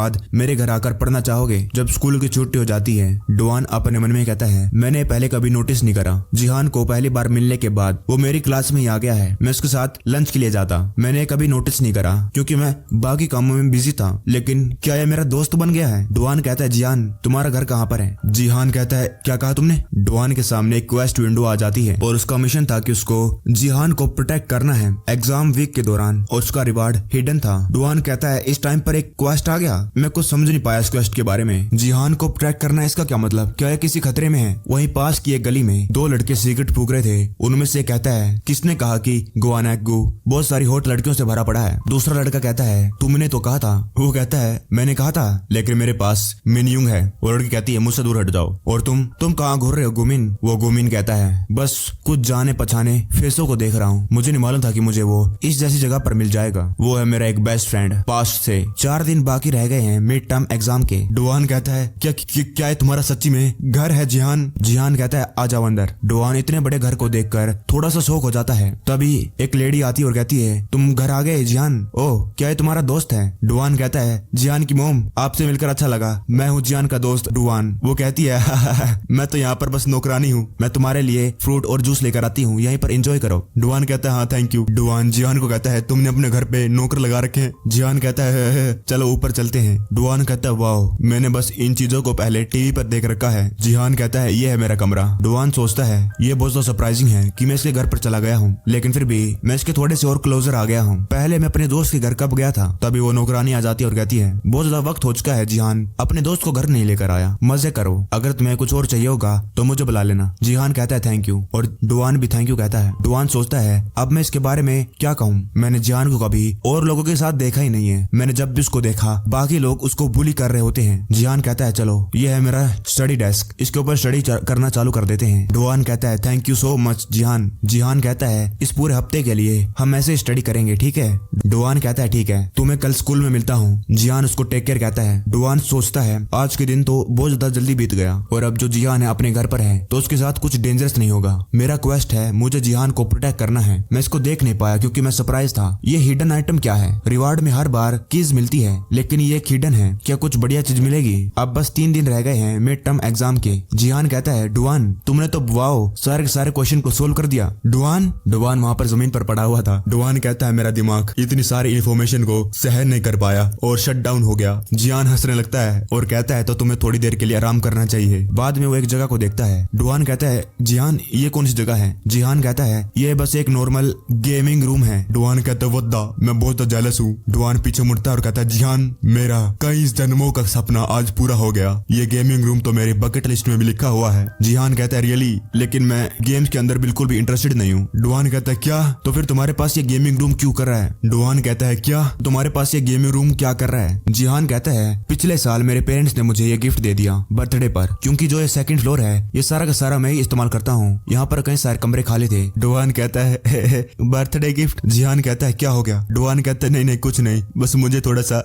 बाद मेरे घर आकर पढ़ना चाहोगे जब स्कूल की छुट्टी हो जाती है। डुआन अपने मन में कहता है मैंने पहले कभी नोटिस नहीं करा। जिहान को पहली बार मिलने के बाद वो मेरी क्लास में ही आ गया है। मैं उसके साथ लंच के लिए जाता, मैंने कभी नोटिस नहीं करा क्योंकि मैं बाकी कामों में बिजी था। लेकिन क्या ये मेरा दोस्त बन गया है? डुआन कहता है जिहान तुम्हारा घर कहाँ पर है? जिहान कहता है क्या कहा तुमने? डुआन के सामने एक क्वेस्ट विंडो आ जाती है और उसका मिशन था कि उसको जिहान को प्रोटेक्ट करना है एग्जाम वीक के दौरान और उसका रिवार्ड हिडन था। डुआन कहता है इस टाइम पर एक क्वेस्ट आ गया, मैं कुछ समझ नहीं पाया इस क्वेस्ट के बारे में। जिहान को प्रोटेक्ट करना है, इसका क्या मतलब? क्या ये किसी खतरे में है? वहीं पास की एक गली में दो लड़के सिगरेट फूक रहे थे। उनमें से कहता है किसने कहा कि गुआनागू बहुत सारी हॉट लड़कियों से भरा पड़ा है? दूसरा लड़का कहता है तुमने तो कहा था। वो कहता है मैंने कहा था लेकिन मेरे पास मिनयुंग है। वो लड़की कहती है मुझसे दूर हट जाओ। और तुम कहाँ घूर रहे हो गुमिन? वो गुमिन कहता है बस कुछ जाने पछाने फेसों को देख रहा हूँ, मुझे नहीं मालूम था कि मुझे वो इस जैसी जगह पर मिल जाएगा। वो है मेरा एक बेस्ट फ्रेंड पास्ट से। 4 दिन बाकी रह गए हैं मिड टर्म एग्जाम के। डुआन कहता है क्या है तुम्हारा सच्ची में घर है जिहान? जिहान कहता है आ जाओ अंदर। डुआन इतने बड़े घर को देखकर थोड़ा सा शौक हो जाता है। तभी एक लेडी आती और कहती है तुम घर आ गए जिहान? ओह क्या ये तुम्हारा दोस्त है? डुआन कहता है जिहान की मोम आपसे मिलकर अच्छा लगा, मैं हूँ जिहान का दोस्त डुआन। वो कहती है मैं तो यहाँ पर बस नौकरानी हूँ, मैं तुम्हारे लिए फ्रूट और जूस लेकर आती हूँ, यहीं पर एंजॉय करो। डुआन कहता है हाँ थैंक यू। डुआन जिहान को कहता है तुमने अपने घर पे नौकर लगा रखे हैं? जिहान कहता है चलो ऊपर चलते हैं। डुआन कहता है वाह मैंने बस इन चीजों को पहले टीवी पर देख रखा है। जिहान कहता है ये है मेरा कमरा। डुआन सोचता है ये बहुत ज्यादा सरप्राइजिंग है कि मैं इसके घर पर चला गया हूँ, लेकिन फिर भी मैं इसके थोड़े से और क्लोजर आ गया हूँ। पहले मैं अपने दोस्त के घर कब गया था? तभी वो नौकरानी आ जाती है और कहती है बहुत ज्यादा वक्त हो चुका है जिहान, अपने दोस्त को घर नहीं लेकर आया, मजे करो, अगर तुम्हें कुछ और चाहिए होगा तो मुझे बुला लेना। जिहान कहता है थैंक यू और डुआन भी थैंक यू कहता है। डुआन सोचता है अब मैं इसके बारे में क्या कहूँ, मैंने जिहान को कभी और लोगों के साथ देखा ही नहीं है, मैंने जब भी उसको देखा बाकी लोग उसको बुली कर रहे होते हैं। जिहान कहता है चलो ये है मेरा स्टडी डेस्क, इसके ऊपर स्टडी करना चालू कर देते हैं। डुआन कहता है थैंक यू सो मच जिहान। जिहान कहता है इस पूरे हफ्ते के लिए हम ऐसे स्टडी करेंगे ठीक है? डुआन कहता है ठीक है, तुम्हें कल स्कूल में मिलता हूँ। जिहान उसको टेक केयर कहता है। डुआन सोचता है आज के दिन तो बहुत ज्यादा जल्दी बीत गया और अब जो जिहान है अपने घर पर है तो उसके साथ कुछ डेंजरस नहीं होगा। मेरा क्वेस्ट है मुझे जिहान को प्रोटेक्ट करना है, मैं इसको देख नहीं पाया क्योंकि मैं सरप्राइज था। ये हिडन आइटम क्या है? रिवार्ड में हर बार कीज मिलती है लेकिन ये एक हिडन है, क्या कुछ बढ़िया चीज मिलेगी? अब बस 3 दिन रह गए हैं मिड टर्म एग्जाम के। जिहान कहता है डुआन तुमने तो वाओ सारे के सारे क्वेश्चन को सोल्व कर दिया। डुआन वहाँ पर जमीन पर पड़ा हुआ था। डुआन कहता है मेरा दिमाग इतनी सारी इन्फॉर्मेशन को सहन नहीं कर पाया और शट डाउन हो गया। जिहान हंसने लगता है और कहता है तो तुम्हें थोड़ी देर के लिए आराम करना चाहिए। बाद में वो एक जगह को देखता है। डुआन कहता है जिहान ये कौन सी जगह है? जिहान कहता है ये बस एक नॉर्मल गेमिंग रूम है। डुआन कहता है वद्दा मैं बहुत जेलस हूँ। डुआन पीछे मुड़ता है और कहता है जिहान मेरा कई जन्मों का सपना आज पूरा हो गया, ये गेमिंग रूम तो मेरी बकेट लिस्ट में भी लिखा हुआ है। जिहान कहता है रियली, लेकिन मैं गेम्स के अंदर बिल्कुल भी इंटरेस्टेड नहीं हूँ। डुआन कहता है क्या? तो फिर तुम्हारे पास ये गेमिंग रूम क्यों कर रहा है? डुआन कहता है क्या तुम्हारे पास ये गेमिंग रूम क्या कर रहा है? जिहान कहता है पिछले साल मेरे पेरेंट्स ने मुझे ये गिफ्ट दे दिया बर्थडे पर, क्योंकि जो ये 2nd फ्लोर है ये सारा का सारा मैं ही इस्तेमाल करता हूँ, यहाँ पर कई सारे कमरे खाली थे। डुआन कहता है बर्थडे गिफ्ट? जिहान कहता है क्या हो गया? डुआन कहता है नहीं कुछ नहीं, बस मुझे थोड़ा सा।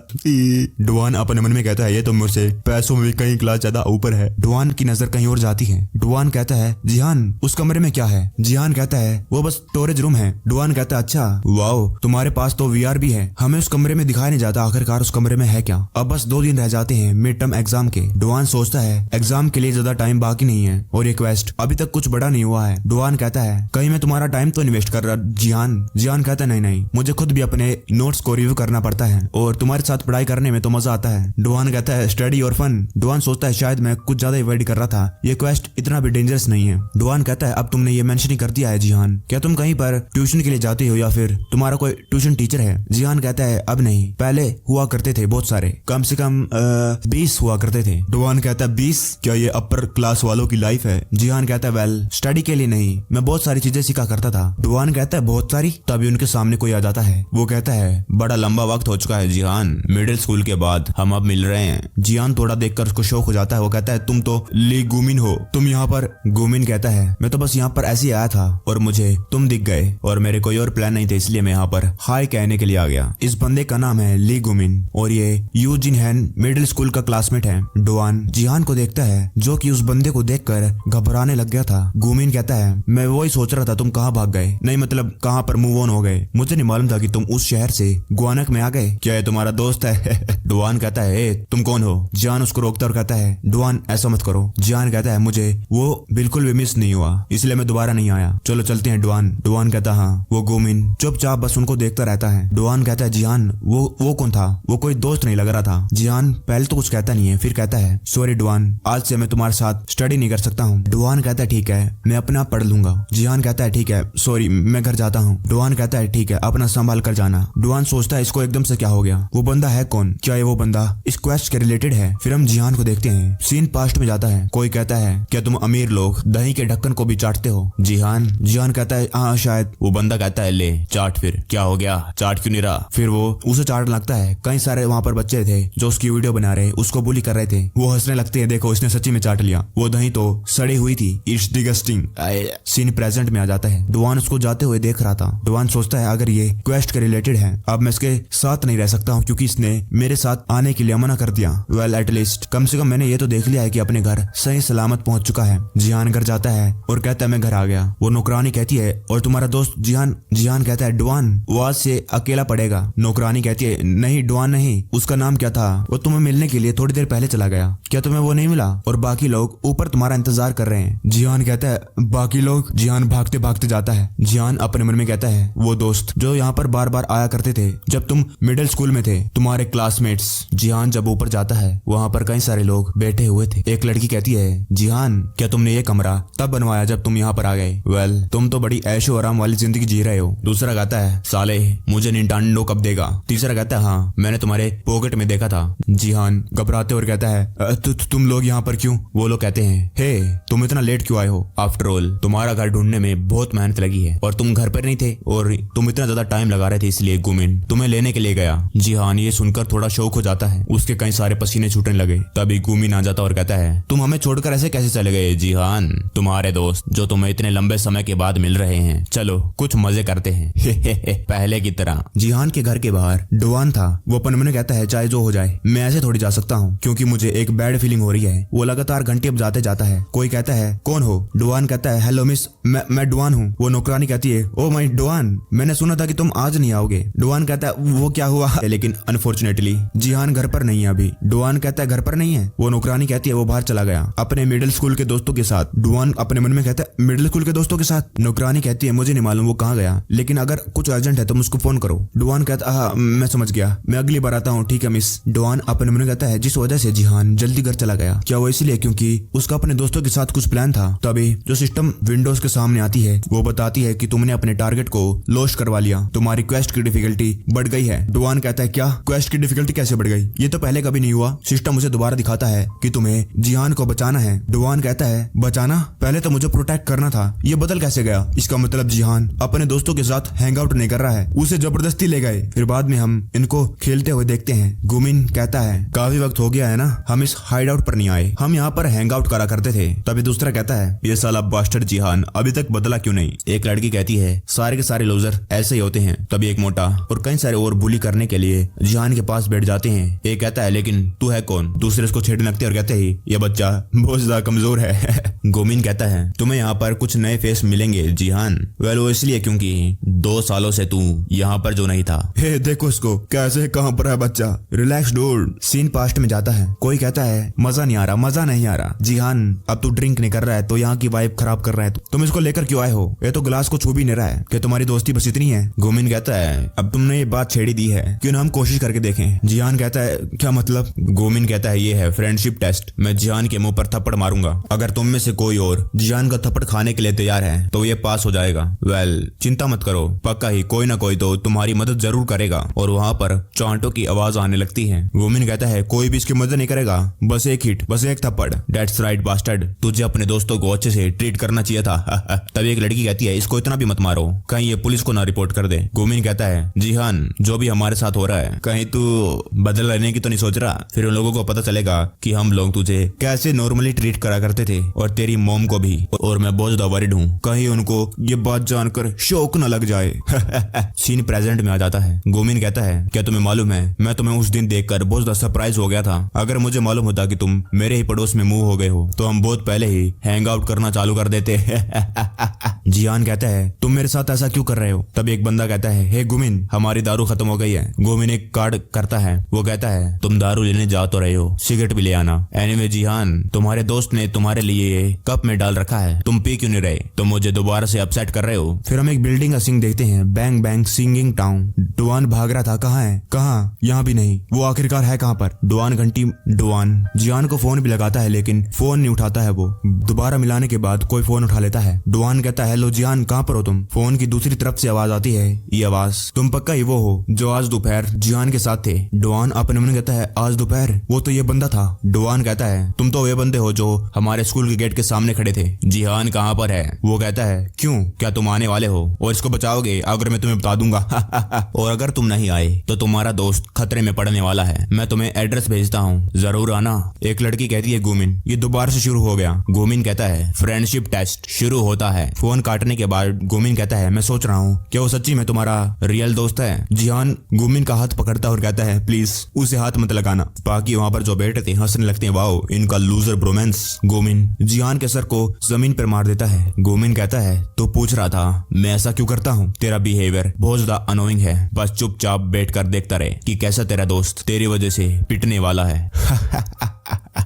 डुआन अपने मन में कहता है ये तो मुझसे पैसों में भी कई क्लास ज्यादा ऊपर है। डुआन की नजर कहीं और जाती है। डुआन कहता है जिहान उस कमरे में क्या है? जिहान कहता है वो बस स्टोरेज रूम है। डुआन कहता है अच्छा वाओ तुम्हारे पास तो VR भी है, हमें उस कमरे में दिखाया नहीं जाता आखिरकार उस कमरे में है क्या। अब बस 2 दिन रह जाते हैं मिड टर्म एग्जाम के। डुआन सोचता है एग्जाम के लिए ज्यादा टाइम बाकी नहीं है और ये क्वेस्ट अभी तक कुछ बड़ा नहीं हुआ है। डुआन कहता है कहीं मैं तुम्हारा टाइम तो इन्वेस्ट कर रहा? जिहान कहता है नहीं मुझे खुद भी अपने नोट्स को रिव्यू करना पड़ता है और तुम्हारे साथ पढ़ाई करने में तो मजा आता है। डुआन कहता है स्टडी और फन। डुआन सोचता है शायद मैं कुछ ज्यादा अवॉइड कर रहा था, ये क्वेस्ट इतना भी डेंजरस नहीं है। डुआन कहता है अब तुमने ये मेंशन ही कर दिया है जिहान, क्या तुम कहीं पर ट्यूशन के लिए जाते हो या फिर तुम्हारा कोई ट्यूशन टीचर है? जिहान कहता है अब नहीं, पहले हुआ करते थे बहुत सारे, कम से कम 20 हुआ करते थे। डुआन कहता है 20? क्या ये अपर क्लास वालों की लाइफ है? जिहान कहता है वेल स्टडी के लिए नहीं, मैं बहुत सारी चीजें सीखा करता था। डुआन कहता है बहुत सारी? तभी उनके सामने कोई आ जाता है। वो कहता है बड़ा लंबा वक्त हो चुका है जिहान, मिडिल स्कूल के बाद हम अब मिल रहे हैं। जिहान थोड़ा देखकर उसको शौक हो जाता है। वो कहता है तुम तो ली गुमिन हो, तुम यहाँ पर? गुमिन कहता है मैं तो बस यहाँ पर ऐसे ही आया था और मुझे तुम दिख गए और मेरे कोई और प्लान नहीं थे, इसलिए मैं यहाँ पर हाय कहने के लिए आ गया। इस बंदे का नाम है ली गुमिन और ये यूजिन हैन मिडिल स्कूल का क्लासमेट है। डुआन जिहान को देखता है जो कि उस बंदे को देखकर घबराने लग गया था। गुमिन कहता है मैं वही सोच रहा था तुम कहाँ भाग गए, नहीं मतलब कहाँ पर मूव ऑन हो गए, मुझे नहीं मालूम था कि तुम उस शहर से गुआनक में आ गए, क्या ये तुम्हारा दोस्त है? डुआन कहता है ए, तुम कौन हो? जिहान उसको रोकता और कहता है डुआन ऐसा मत करो। जिहान कहता है मुझे वो बिल्कुल भी मिस नहीं हुआ, इसलिए मैं दोबारा नहीं आया, चलो चलते हैं डुआन। डुआन कहता हाँ। वो गुमिन चुपचाप बस उनको देखता रहता है। डुआन कहता है जिहान वो कौन था? वो कोई दोस्त नहीं लग रहा था। जिहान पहले तो कुछ कहता नहीं है, फिर कहता है सॉरी डुआन, आज से मैं तुम्हारे साथ स्टडी नहीं कर सकता हूँ। डुआन कहता है ठीक है, मैं अपना पढ़ लूंगा। जिहान कहता है ठीक है, सॉरी मैं घर जाता हूँ। डुआन कहता है ठीक है, अपना संभाल कर जाना। डुआन सोचता है इसको एकदम से क्या हो गया, वो बंदा है कौन? क्या ये वो बंदा इस क्वेस्ट के रिलेटेड है? फिर हम जिहान को देखते हैं, सीन पास्ट में जाता है। कोई कहता है क्या तुम अमीर लोग दही के ढक्कन को भी चाटते हो? जिहान कहता है हाँ शायद। वो बंदा कहता है ले चाट, फिर क्या हो गया, चाट क्यों नहीं रहा? फिर वो उसे चाटने लगता है। कई सारे वहाँ पर बच्चे थे जो उसकी वीडियो बना रहे, उसको बुली कर रहे थे। वो हंसने लगते हैं, देखो इसने सच्ची में चाट लिया, वो दही तो सड़ी हुई थी, इट्स डिगस्टिंग। सीन प्रेजेंट में आ जाता है। डुआन उसको जाते हुए देख रहा था। डुआन सोचता है अगर ये क्वेस्ट के रिलेटेड है, अब मैं इसके साथ नहीं रह सकता हूँ क्योंकि इसने मेरे साथ आने के लिए मना कर दिया। वेल एटलीस्ट कम से कम मैंने ये तो देख लिया है कि अपने घर सही सलामत पहुंच चुका है। जिहान घर जाता है और कहता है मैं घर आ गया। वो नौकरानी कहती है और तुम्हारा दोस्त जिहान कहता है डुआन वो आज से अकेला पड़ेगा। नौकरानी कहती है नहीं डुआन नहीं, उसका नाम क्या था? वो तुम्हें मिलने के लिए थोड़ी देर पहले चला गया, क्या तुम्हें वो नहीं मिला? और बाकी लोग ऊपर तुम्हारा इंतजार कर रहे हैं। जिहान कहता है बाकी लोग? जिहान भागते भागते जाता है। जिहान अपने मन में कहता है वो दोस्त जो यहाँ पर बार बार आया करते थे जब तुम मिडिल स्कूल में थे, तुम्हारे क्लासमेट्स। जिहान जब ऊपर जाता है वहाँ पर कई सारे लोग बैठे हुए थे। एक लड़की कहती है जिहान क्या तुमने ये कमरा तब बनवाया जब तुम यहाँ पर आ गए? वेल तुम तो बड़ी ऐशो आराम वाली जिंदगी जी रहे हो। दूसरा कहता है साले मुझे निंटेंडो कब देगा? तीसरा कहता है हाँ मैंने तुम्हारे पॉकेट में देखा था। जिहान घबराते और कहता है तुम लोग यहाँ पर क्यों? वो लोग कहते हैं हे तुम इतना लेट क्यों आए हो? आफ्टर ऑल तुम्हारा घर ढूंढने में बहुत मेहनत लगी है और तुम घर पर नहीं थे और तुम इतना ज्यादा टाइम लगा रहे थे, इसलिए गुमिन तुम्हें लेने के लिए गया। जिहान ये सुनकर थोड़ा शौक हो जाता है, उसके कई सारे पसीने छूटने लगे। तभी गुमिन आ जाता और कहता है तुम हमें छोड़कर ऐसे कैसे चले गए? जिहान तुम्हारे दोस्त जो तुम्हें इतने लंबे समय के बाद मिल रहे हैं, चलो कुछ मजे करते हैं पहले की तरह। जिहान के घर के बाहर डुआन था। वो अपन मन कहता है चाहे जो हो जाए मैं ऐसे थोड़ी जा सकता हूँ क्योंकि मुझे एक बैड फीलिंग हो रही है। वो लगातार घंटे अब जाते जाता है। कोई कहता है कौन हो? डुआन कहता है हेलो मिस, मैं डुआन हूँ। वो नौकरानी कहती है ओ माय डुआन, मैंने सुना था कि तुम आज नहीं आओगे। डुआन कहता है वो क्या हुआ? लेकिन अनफॉर्चुनेटली जिहान घर पर नहीं है अभी। डुआन कहता है घर पर नहीं है। वो नौकरानी कहती है वो बाहर चला गया अपने मिडिल स्कूल के दोस्तों के साथ। डुआन अपने मन में कहता है मिडिल स्कूल के दोस्तों के साथ? नौकरानी कहती है मुझे नहीं मालूम वो कहाँ गया, लेकिन अगर कुछ अर्जेंट है तो मुझको फोन करो। डुआन कहता है हाँ मैं समझ गया, मैं अगली बार आता हूँ, ठीक है मिस। डुआन अपने मन में कहता है जिस वजह से जिहान जल्दी घर चला गया, क्या वो इसलिए क्योंकि उसका अपने दोस्तों के साथ कुछ प्लान था? तभी जो सिस्टम विंडोज के सामने आती है वो बताती है कि तुमने अपने टारगेट को लॉस्ट करवा लिया, तुम्हारी क्वेस्ट की डिफिकल्टी बढ़ गई है। डुआन कहता है क्या क्वेस्ट की डिफिकल्टी कैसे बढ़ गई? ये तो पहले कभी नहीं हुआ। सिस्टम उसे दोबारा दिखाता है कि तुम्हें जिहान को बचाना है। डुआन कहता है बचाना? पहले तो मुझे प्रोटेक्ट करना था, ये बदल कैसे गया? इसका मतलब जिहान अपने दोस्तों के साथ हैंग आउट नहीं कर रहा है, उसे जबरदस्ती ले गए। फिर बाद में हम इनको खेलते हुए देखते हैं। गुमिन कहता है काफी वक्त हो गया है ना, हम इस हाइड आउट पर नहीं आए, हम यहाँ पर हैंग आउट करा करते थे। तभी दूसरा कहता है ये साला बास्टर्ड जिहान अभी तक बदला क्यों नहीं? एक लड़की कहती है सारे के सारे लूजर ऐसे ही होते हैं। तभी एक मोटा और कई सारे और बुली करने के लिए जिहान के पास बैठ जाते हैं। एक कहता है लेकिन तू है कौन? दूसरे उसको छेड़ने लगते हैं और कहते ही ये बच्चा बहुत ज्यादा कमजोर है गोमिन कहता है तुम्हें यहाँ पर कुछ नए फेस मिलेंगे जिहान। वेल वो इसलिए क्योंकि 2 सालों से तू यहाँ पर जो नहीं था। हे देखो इसको कैसे कहाँ पर है बच्चा, रिलैक्स डूड। सीन पास्ट में जाता है। कोई कहता है मजा नहीं आ रहा, मजा नहीं आ रहा। जिहान अब तू ड्रिंक नहीं कर रहा है तो यहाँ की वाइब खराब कर रहा है, तुम इसको लेकर क्यों आए हो? ये तो ग्लास को छू भी नहीं रहा है, क्या तुम्हारी दोस्ती बस इतनी है? गोमिन कहता है अब तुमने ये बात छेड़ी दी है, क्यों ना हम कोशिश करके देखें। जिहान कहता है क्या मतलब? गोमिन कहता है ये है फ्रेंडशिप टेस्ट, मैं जिहान के मुंह पर थप्पड़ मारूंगा, अगर तुम में से कोई और जिहान का थप्पड़ खाने के लिए तैयार है तो ये पास हो जाएगा। वेल चिंता मत करो, पक्का ही कोई ना कोई तो तुम्हारी मदद जरूर करेगा। और वहाँ पर चांटों की आवाज आने लगती है। गोमिन कहता है कोई भी इसकी मदद नहीं करेगा, बस एक हिट, बस एक थप्पड़। दैट्स राइट बास्टर्ड, तुझे अपने दोस्तों को अच्छे से ट्रीट करना चाहिए था। तभी एक लड़की कहती है इसको इतना भी मत मारो, कहीं ये पुलिस को ना रिपोर्ट कर दे। गोमिन कहता है जिहान जो भी हमारे साथ हो रहा है कहीं तू बदला लेने की तो नहीं सोच रहा? फिर उन लोगों को पता चलेगा कि हम लोग तुझे कैसे नॉर्मली ट्रीट करा करते थे और तेरी मॉम को भी, और मैं बहुत ज्यादा वरिड हूँ कहीं उनको ये बात जानकर शौक न लग जाए। सीन प्रेजेंट में आ जाता है। गोमिन कहता है क्या तुम्हें मालूम है मैं तुम्हें उस दिन देखकर बहुत ज्यादा सरप्राइज हो गया था। अगर मुझे मालूम होता कि तुम मेरे ही पड़ोस में मूव हो गए हो तो हम बहुत पहले ही हैंग आउट करना चालू कर देते। जियान कहता है तुम मेरे साथ ऐसा क्यों कर रहे हो। तब एक बंदा कहता है हे गुमिन हमारी दारू खत्म हो गई है। गोमिन एक कार्ड करता है, वो कहता है तुम दारू लेने जा तो रहे हो, सिगरेट भी ले आना। एनीवे जिहान तुम्हारे दोस्त ने तुम्हारे लिए कप में डाल रखा है, तुम पी क्यों नहीं रहे, तुम मुझे दोबारा से अपसेट कर रहे हो। फिर हम एक बिल्डिंग का सीन देखते हैं, bang bang singing town. Duan भाग रहा था, कहाँ है, कहाँ, यहाँ भी नहीं, वो आखिरकार है कहाँ पर। डुआन घंटी, डुआन जियान को फोन भी लगाता है लेकिन फोन नहीं उठाता है। वो दोबारा मिलाने के बाद कोई फोन उठा लेता है। डुआन कहता है हेलो जियान कहाँ पर हो तुम। फोन की दूसरी तरफ से आवाज आती है, ये आवाज तुम पक्का ही वो हो जो आज दोपहर जियान के साथ थे। डुआन अपने मन कहता है आज दोपहर, वो तो ये बंदा था। डुआन कहता है तुम तो वे बंदे हो जो हमारे स्कूल के गेट के सामने खड़े थे। जिहान कहाँ पर है। वो कहता है क्यों, क्या तुम आने वाले हो और इसको बचाओगे अगर मैं तुम्हें बता दूंगा। और अगर तुम नहीं आए तो तुम्हारा दोस्त खतरे में पड़ने वाला है, मैं तुम्हें एड्रेस भेजता हूँ, जरूर आना। एक लड़की कहती है गुमिन ये दोबारा से शुरू हो गया। गुमिन कहता है फ्रेंडशिप टेस्ट शुरू होता है। फोन काटने के बाद गुमिन कहता है मैं सोच रहा हूँ क्या वो सच्ची में तुम्हारा रियल दोस्त है। जिहान गुमिन का हाथ पकड़ता और कहता है प्लीज उसे हाथ मत लगाना। बाकी वहाँ पर जो बैठे थे हंसने लगते हैं, वाओ इनका लूजर ब्रोमेंस। गुमिन जिहान के सर को जमीन पर मार देता है। गुमिन कहता है तो पूछ रहा था मैं ऐसा क्यों करता हूँ, तेरा बिहेवियर बहुत ज्यादा अनोइंग है, बस चुपचाप बैठ कर देखता रहे कि कैसा तेरा दोस्त तेरी वजह से पिटने वाला है।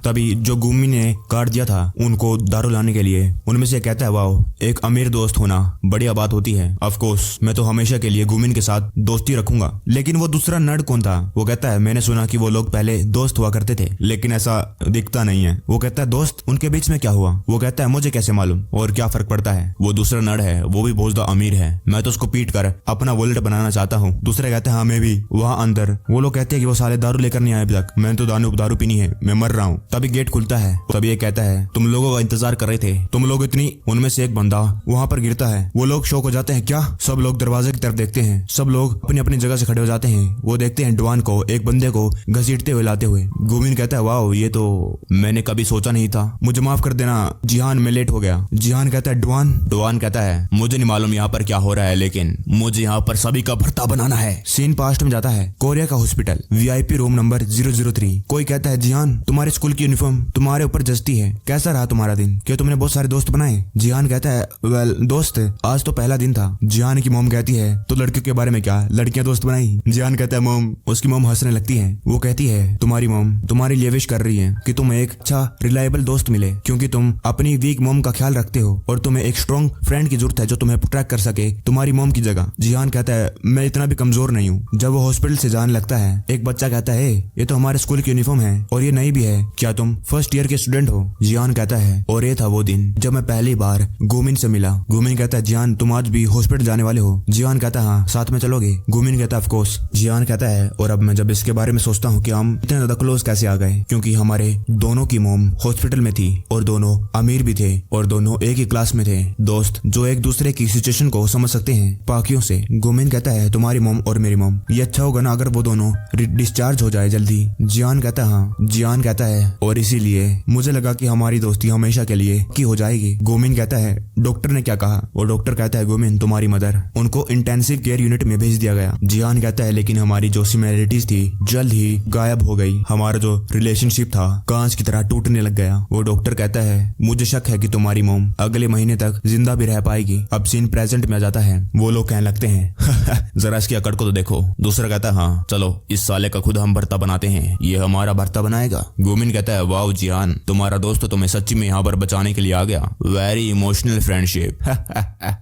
तभी जो गुमी ने काट दिया था उनको दारू लाने के लिए, उनमें से कहता है वाओ एक अमीर दोस्त होना बढ़िया बात होती है, ऑफ कोर्स मैं तो हमेशा के लिए गुमिन के साथ दोस्ती रखूंगा। लेकिन वो दूसरा नर्ड कौन था। वो कहता है मैंने सुना कि वो लोग पहले दोस्त हुआ करते थे लेकिन ऐसा दिखता नहीं है। वो कहता है दोस्त उनके बीच में क्या हुआ। वो कहता है मुझे कैसे मालूम और क्या फर्क पड़ता है, वो दूसरा नर्ड है, वो भी बहुत ज्यादा अमीर है, मैं तो उसको पीट कर अपना वॉलेट बनाना चाहता हूँ। दूसरे कहते हैं हाँ मैं भी। वहाँ अंदर वो लोग कहते हैं कि वो साले दारू लेकर नहीं आए अभी तक, मैंने तो दारू पीनी है, मैं मर रहा हूँ। तभी गेट खुलता है, तभी ये कहता है तुम लोगों का इंतजार कर रहे थे, तुम लोग इतनी। उनमें से एक बंदा वहाँ पर गिरता है, वो लोग शॉक हो जाते हैं, क्या। सब लोग दरवाजे की तरफ देखते हैं, सब लोग अपनी अपनी जगह से खड़े हो जाते हैं। वो देखते हैं डुआन को एक बंदे को घसीटते हुए लाते हुए। गुमिन कहता है वाओ ये तो मैंने कभी सोचा नहीं था, मुझे माफ कर देना जिहान, मैं लेट हो गया। जिहान कहता है डुआन। डुआन कहता है मुझे नहीं मालूम यहाँ पर क्या हो रहा है लेकिन मुझे यहाँ पर सभी का भर्ता बनाना है। सीन पास्ट में जाता है, कोरिया का हॉस्पिटल, VIP रूम नंबर 003। कोई कहता है जिहान तुम्हारे स्कूल की यूनिफॉर्म तुम्हारे ऊपर जचती है, कैसा रहा तुम्हारा दिन, क्या तुमने बहुत सारे दोस्त बनाए। जिहान कहता है वेल दोस्त आज तो पहला दिन था। जिहान की मोम कहती है तो लड़कियों के बारे में क्या, लड़कियां दोस्त बनाई। जिहान कहता है मोम। उसकी मोम हंसने लगती है, वो कहती है तुम्हारी मोम तुम्हारे लिए विश कर रही है कि तुम्हें एक अच्छा रिलायबल दोस्त मिले क्योंकि तुम अपनी वीक मोम का ख्याल रखते हो और तुम्हें एक स्ट्रॉन्ग फ्रेंड की जरूरत है जो तुम्हें प्रोटेक्ट कर सके तुम्हारी मोम की जगह। जिहान कहता है मैं इतना भी कमजोर नहीं हूँ। जब वो हॉस्पिटल से जाने लगता है एक बच्चा कहता है ये तो हमारे स्कूल की यूनिफॉर्म है और ये नई भी है, क्या तुम फर्स्ट ईयर के स्टूडेंट हो। जिहान कहता है और ये था वो दिन जब मैं पहली बार गुमिन से मिला। गुमिन कहता है जिहान तुम आज भी हॉस्पिटल जाने वाले हो। जिहान कहता है हाँ साथ में चलोगे। गुमिन कहता है ऑफ कोर्स। जिहान कहता है और अब मैं जब इसके बारे में सोचता हूँ कि हम इतने ज्यादा क्लोज कैसे आ गए, क्योंकि हमारे दोनों की मोम हॉस्पिटल में थी और दोनों अमीर भी थे और दोनों एक ही क्लास में थे, दोस्त जो एक दूसरे की सिचुएशन को समझ सकते हैं बाकियों से। गुमिन कहता है तुम्हारी मोम और मेरी मोम, ये अच्छा होगा ना अगर वो दोनों डिस्चार्ज हो जाए जल्दी। जिहान कहता है हाँ। जिहान कहता है और इसीलिए मुझे लगा कि हमारी दोस्ती हमेशा के लिए की हो जाएगी। गुमिन कहता है डॉक्टर ने क्या कहा। और डॉक्टर कहता है गुमिन तुम्हारी मदर, उनको इंटेंसिव केयर यूनिट में भेज दिया गया। जिहान कहता है लेकिन हमारी जो सिमिलरिटीज थी जल्द ही गायब हो गई, हमारा जो रिलेशनशिप था कांच की तरह टूटने लग गया। वो डॉक्टर कहता है मुझे शक है कि तुम्हारी मोम अगले महीने तक जिंदा भी रह पाएगी। अब सीन प्रेजेंट में आ जाता है, वो लोग कहने लगते हैं जरा इसकी अकड़ को तो देखो। दूसरा कहता है हाँ चलो इस साले का खुद हम भर्ता बनाते हैं, ये हमारा भर्ता बनाएगा। गुमिन कहता है वाओ जिहान तुम्हारा दोस्त तो तुम्हें सच्ची में यहाँ पर बचाने के लिए आ गया, वेरी इमोशनल फ्रेंडशिप।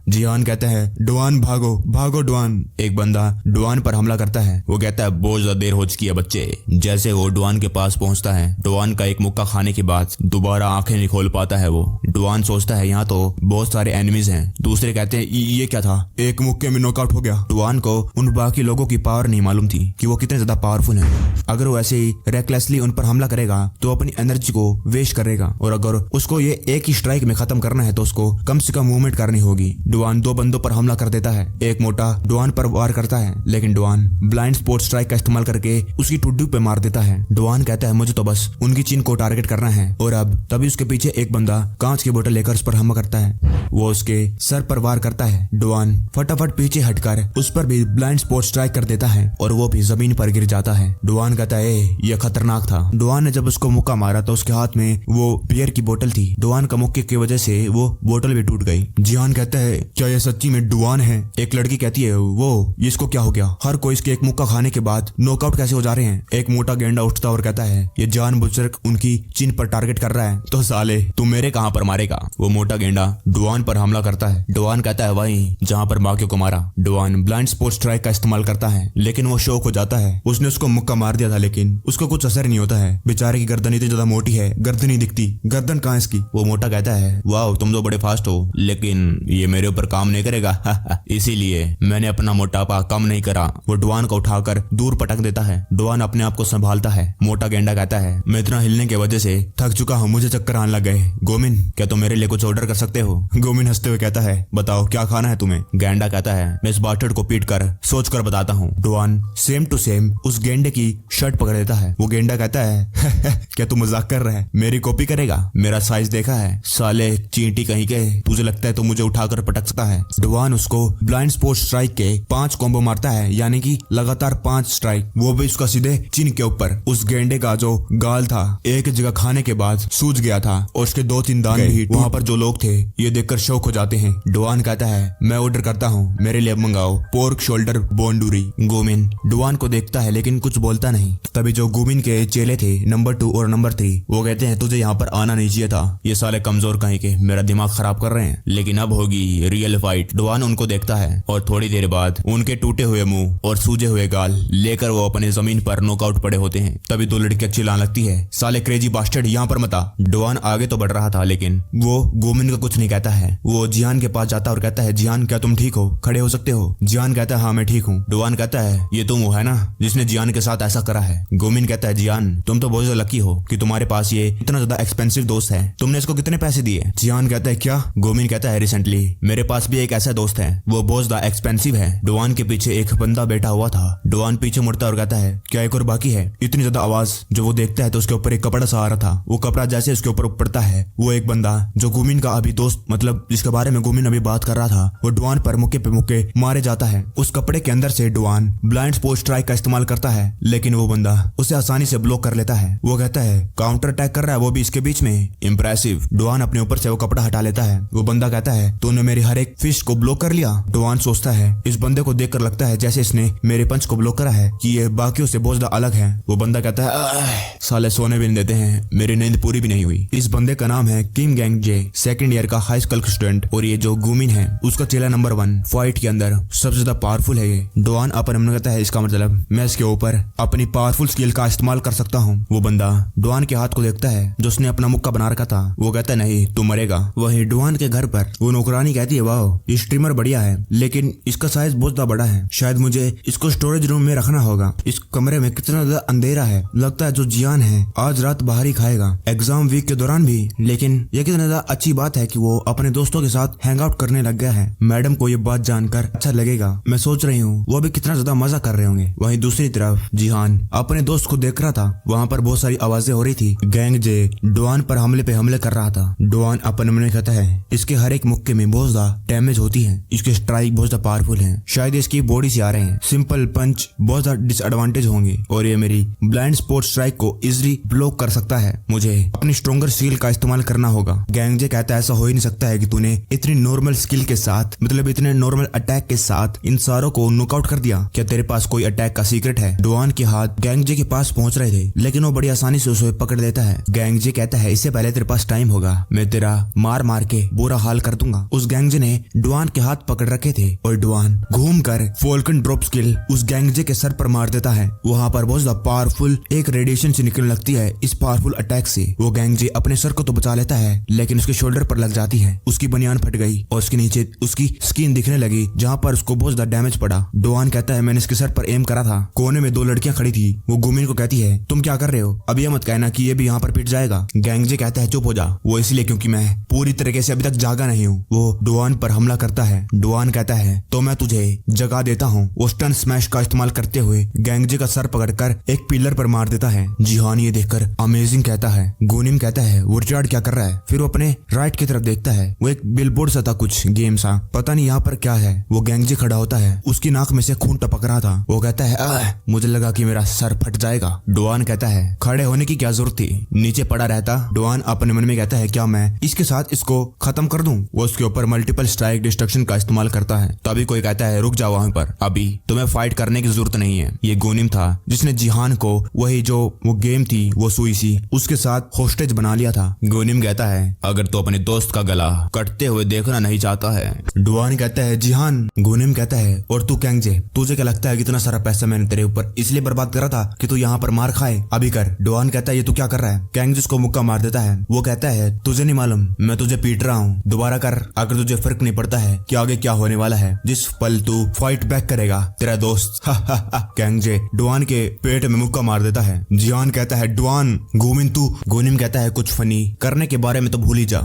जिहान कहता है डुआन भागो भागो डुआन। एक बंदा डुआन पर हमला करता है, वो कहता है बहुत ज्यादा देर हो चुकी है बच्चे। जैसे वो डुआन के पास पहुंचता है, डुआन का एक मुक्का खाने के बाद दोबारा आंखें नहीं खोल पाता है। वो डुआन सोचता है यहाँ तो बहुत सारे एनिमीज हैं। दूसरे कहते हैं ये क्या था, एक मुक्के में नॉकआउट हो गया। डुआन को उन बाकी लोगों की पावर नहीं मालूम थी कि वो कितने ज्यादा पावरफुल हैं। अगर वो ऐसे ही रेकलेसली उन पर हमला करेगा तो अपनी एनर्जी को वेस्ट करेगा और अगर उसको ये एक ही स्ट्राइक में खत्म करना है तो उसको कम से कम मूवमेंट करनी होगी। डुआन 2 बंदों पर हमला कर देता है। एक मोटा डुआन पर वार करता है लेकिन डुआन ब्लाइंड स्पॉट स्ट्राइक का इस्तेमाल करके उसकी ठुड्डी पे मार देता है। डुआन कहता है मुझे तो बस उनकी चिन को टारगेट करना है और अब तभी उसके पीछे एक बंदा कांच की बोतल लेकर उस पर हमला करता है। वो उसके सर पर वार करता है। डुआन फटाफट पीछे हटकर उस पर भी ब्लाइंड स्पॉट स्ट्राइक कर देता है और वो भी जमीन पर गिर जाता है। डुआन कहता है ये खतरनाक था। डुआन ने जब उसको मुक्का मारा तो उसके हाथ में वो बियर की बोतल थी। डुआन का मुक्के की वजह से वो बोतल भी टूट गई। जिहान कहता है क्या ये सच्ची में डुआन है? एक लड़की कहती है वो इसको क्या हो गया? हर कोई इसके एक मुक्का खाने के बाद नॉकआउट कैसे हो जा रहे हैं? एक मोटा गेंडा उठता और कहता है ये जानबूझकर उनकी चिन पर टारगेट कर रहा है। तो साले तू मेरे कहां पर मारेगा? वो मोटा गेंडा डुआन पर हमला करता है। डुआन कहता है वहीं जहां पर बाकियों को मारा। डुआन ब्लाइंड स्पॉट स्ट्राइक का इस्तेमाल करता है लेकिन वो शौक हो जाता है। उसने उसको मुक्का मार दिया था लेकिन उसको कुछ असर नहीं होता है। बेचारे की गर्दन इतनी ज्यादा मोटी है, गर्दन नहीं दिखती। गर्दन कहां इसकी? वो मोटा कहता है वाह तुम तो बड़े फास्ट हो लेकिन ये मेरे ऊपर काम नहीं करेगा इसीलिए मैंने अपना मोटापा कम नहीं करा। वो डुआन को उठाकर दूर पटक देता है। डुआन अपने आप को संभालता है। मोटा गेंडा कहता है मैं इतना हिलने की वजह से थक चुका हूँ, मुझे चक्कर आने लग गए। गोमिन क्या तुम मेरे लिए कुछ ऑर्डर कर सकते हो? गोमिन हंसते हुए कहता है बताओ क्या खाना है तुम्हें? गेंडा कहता है मैं इस बास्टर्ड को पीट कर सोच कर बताता हूँ। डुआन सेम टू सेम उस गेंडे की शर्ट पकड़ लेता है। वो गेंडा कहता है क्या तू मजाक कर रहा है? मेरी कॉपी करेगा? मेरा साइज देखा है? साले चींटी कहीं के, तुझे लगता है तो मुझे उठाकर पटक सकता है? डुआन उसको ब्लाइंड स्पॉट स्ट्राइक के 5 कॉम्बो मारता है यानी कि लगातार 5 स्ट्राइक, वो भी उसका सीधे चिन के ऊपर। उस गेंडे का जो गाल था एक जगह खाने के बाद सूज गया था और उसके 2-3 दांत भी। वहाँ पर जो लोग थे ये देखकर शौक हो जाते हैं। डुआन कहता है मैं ऑर्डर करता हूँ, मेरे लिए मंगाओ पोर्क शोल्डर बोनडूरी। गोमिन डुआन को देखता है लेकिन कुछ बोलता नहीं। तभी जो गोमिन के चेले थे नंबर 2 और नंबर 3 वो कहते हैं तुझे यहाँ पर आना नहीं चाहिए था, ये साले कमजोर कहीं के मेरा दिमाग खराब कर रहे हैं। लेकिन अब होगी रियल फाइट। डुआन उनको देखता है और थोड़ी देर बाद उनके टूटे हुए मुंह और सूजे हुए गाल लेकर वो अपने जमीन पर नॉकआउट पड़े होते हैं। तभी 2 लड़कियां चिल्लाने लगती है साले क्रेजी बास्टर्ड यहाँ पर मत आ। डुआन आगे तो बढ़ रहा था लेकिन वो गोमिन का कुछ नहीं कहता है। वो जिहान के पास जाता और कहता है जिहान क्या तुम ठीक हो? खड़े हो सकते हो? जिहान कहता है हाँ मैं ठीक हूँ। डुआन कहता है ये तुम वो है ना जिसने जिहान के साथ ऐसा करा है? गोमिन कहता है जिहान तुम तो बहुत ज्यादा लकी हो कि तुम्हारे पास ये इतना ज्यादा एक्सपेंसिव दोस्त है, तुमने इसको कितने पैसे दिए? जिहान कहता है क्या? गोमिन कहता है रिसेंटली मेरे पास भी एक ऐसा दोस्त है, वो बहुत ज्यादा एक्सपेंसिव है। डुआन के पीछे एक बंदा बैठा हुआ था। डुआन पीछे मुड़ता और कहता है क्या एक और बाकी है? इतनी ज्यादा आवाज जो वो देखता है तो उसके ऊपर एक कपड़ा सा आ रहा था। वो कपड़ा जैसे उसके ऊपर पड़ता है वो एक बंदा जो गोमिन का अभी दोस्त मतलब जिसके बारे में गोमिन अभी बात कर रहा था वो डुआन पर मुक्के पे मुक्के मारे जाता है। उस कपड़े के अंदर से डुआन ब्लाइंड स्पॉट स्ट्राइक का इस्तेमाल करता है लेकिन वो बंदा उसे आसानी से ब्लॉक कर लेता है। वो कहता है काउंटर अटैक कर रहा है वो भी इसके बीच में, इम्प्रेसिव। डुआन अपने ऊपर से वो कपड़ा हटा लेता है। वो बंदा कहता है तूने मेरी हर एक फिस्ट को ब्लॉक कर लिया। डुआन सोचता है इस बंदे को देखकर लगता है जैसे इसने मेरे पंच को ब्लॉक करा है कि ये बाकियों से बहुत ज्यादा अलग है। वो बंदा कहता है साले सोने भी नहीं देते हैं, मेरी नींद पूरी भी नहीं हुई। इस बंदे का नाम है किम गैंग जे, 2nd ईयर का हाई स्कूल स्टूडेंट और ये जो गोमिन है उसका चेला नंबर 1। फाइट के अंदर सबसे ज्यादा पावरफुल है ये। डुआन अपन मन कहता है इसका मतलब मैं इसके ऊपर अपनी पावरफुल स्किल का इस्तेमाल कर सकता हूँ। वो बंदा डुआन के हाथ को देखता है जो उसने अपना मुक्का बना रखा था। वो कहता है नहीं तू मरेगा। वही डुआन के घर पर वो नौकरानी कहती है वाह ये स्ट्रीमर बढ़िया है लेकिन इसका साइज बहुत ज्यादा बड़ा है, शायद मुझे इसको स्टोरेज रूम में रखना होगा। इस कमरे में कितना ज्यादा अंधेरा है, लगता है जो जियान है आज रात बाहर ही खाएगा एग्जाम वीक के दौरान भी। लेकिन ये कितना ज्यादा अच्छी बात है कि वो अपने दोस्तों के साथ हैंग आउट करने लग गया है। मैडम को ये बात जानकर अच्छा लगेगा, मैं सोच रही हूँ वो भी कितना ज्यादा मजा कर रहे होंगे। वहीं दूसरी तरफ जिहान अपने दोस्त को देख रहा था। वहाँ पर बहुत सारी आवाजें हो रही थी। गैंग जे डुआन पर हमले पे हमले कर रहा था। डुआन अपने मन में कहता है इसके हर एक मुक्के में बहुत ज्यादा डैमेज होती है, इसके स्ट्राइक बहुत ज्यादा पावरफुल है, शायद इसकी बॉडी से आ रहे हैं। सिंपल पंच बहुत ज्यादा डिसएडवांटेज होंगे और ये मेरी ब्लाइंड स्पॉट स्ट्राइक को इजिली ब्लॉक कर सकता है। मुझे अपनी स्ट्रॉन्गर स्किल का इस्तेमाल करना होगा। गैंग जे कहता है ऐसा हो ही नहीं सकता है कि तूने इतनी नॉर्मल स्किल के साथ मतलब इतने नॉर्मल अटैक के साथ इन सारों को नॉकआउट कर दिया। क्या तेरे पास कोई अटैक का सीक्रेट है? डुआन के हाथ गैंग जे के पास पहुंच रहे थे लेकिन वो बड़ी आसानी से उसे पकड़ लेता है। गैंग जे कहता है इससे पहले तेरे पास टाइम होगा, मैं तेरा मार मार के बुरा हाल कर दूंगा। उस गैंग जे ने डुआन के हाथ पकड़ रखे थे और डुआन घूम कर फॉल्कन ड्रॉप स्किल उस गैंग जे के सर पर मार देता है। वहाँ पर बहुत ज्यादा पावरफुल एक रेडिएशन से निकलने लगती है। इस पावरफुल अटैक से वो गैंग जे अपने सर को तो बचा लेता है लेकिन उसके शोल्डर पर लग जाती है। उसकी बनियान फट गई और उसके नीचे उसकी स्किन दिखने लगी जहाँ पर उसको बहुत ज्यादा डैमेज पड़ा। डुआन कहता है मैंने इसके सर पर एम करा था। कोने में 2 लड़कियां खड़ी थी। वो गोमिन को कहती है तुम क्या कर रहे हो, अब ये मत कहना कि ये भी यहाँ पर पिट जाएगा। गैंगजे कहता है चुप हो जा। वो इसलिए क्योंकि मैं पूरी तरीके से अभी तक जागा नहीं हूँ। वो डुआन पर हमला करता है। डुआन कहता है तो मैं तुझे जगा देता हूँ। वो स्टन स्मैश का इस्तेमाल करते हुए गैंगजे का सर पकड़कर एक पिलर पर मार देता है। जिहान ये देखकर अमेजिंग कहता है। गुनिम कहता है वो रिचार्ड क्या कर रहा है। फिर वो अपने राइट की तरफ देखता है। वो एक बिलबोर्ड सा था, कुछ गेम सा, पता नहीं यहाँ पर क्या है। वो गैंगजे खड़ा होता है, उसकी नाक में से खून टपक रहा था। वो कहता है मुझे लगा कि मेरा सर फट जाएगा। डुआन कहता है खड़े होने की क्या जरूरत थी, नीचे पड़ा रहता। डुआन अपने मन में कहता है क्या मैं इसके साथ इसको खत्म कर दूं। वो उसके ऊपर मल्टीपल स्ट्राइक डिस्ट्रक्शन का इस्तेमाल करता है। तभी कोई कहता है रुक जाओ वहां पर, अभी तुम्हें फाइट करने की जरूरत नहीं है। ये गुनिम था जिसने जिहान को वही जो वो गेम थी वो सुई सी उसके साथ होस्टेज बना लिया था। गुनिम कहता है अगर तू अपने दोस्त का गला कटते हुए देखना नहीं चाहता है। डुआन कहता है जिहान। गुनिम कहता है और तू गैंगजे, तुझे क्या लगता है कितना सारा पैसा मैंने तेरे ऊपर इसलिए बर्बाद करा था कि तू यहाँ पर मार खाए, अभी कर। डुआन कहता है ये तू क्या कर रहा है। गैंगजे उसको मुक्का मार देता है। वो कहता है तुझे नहीं मालूम मैं तुझे पीट रहा हूँ, दोबारा कर। अगर तुझे फर्क नहीं पड़ता है कि आगे क्या होने वाला है, जिस पल तू फाइट बैक करेगा तेरा दोस्त। गैंगजे डुआन के पेट में मुक्का मार देता है। जिहान कहता है डुआन गुमिन तू। गुनिम कहता है कुछ फनी करने के बारे में तो भूल ही जा।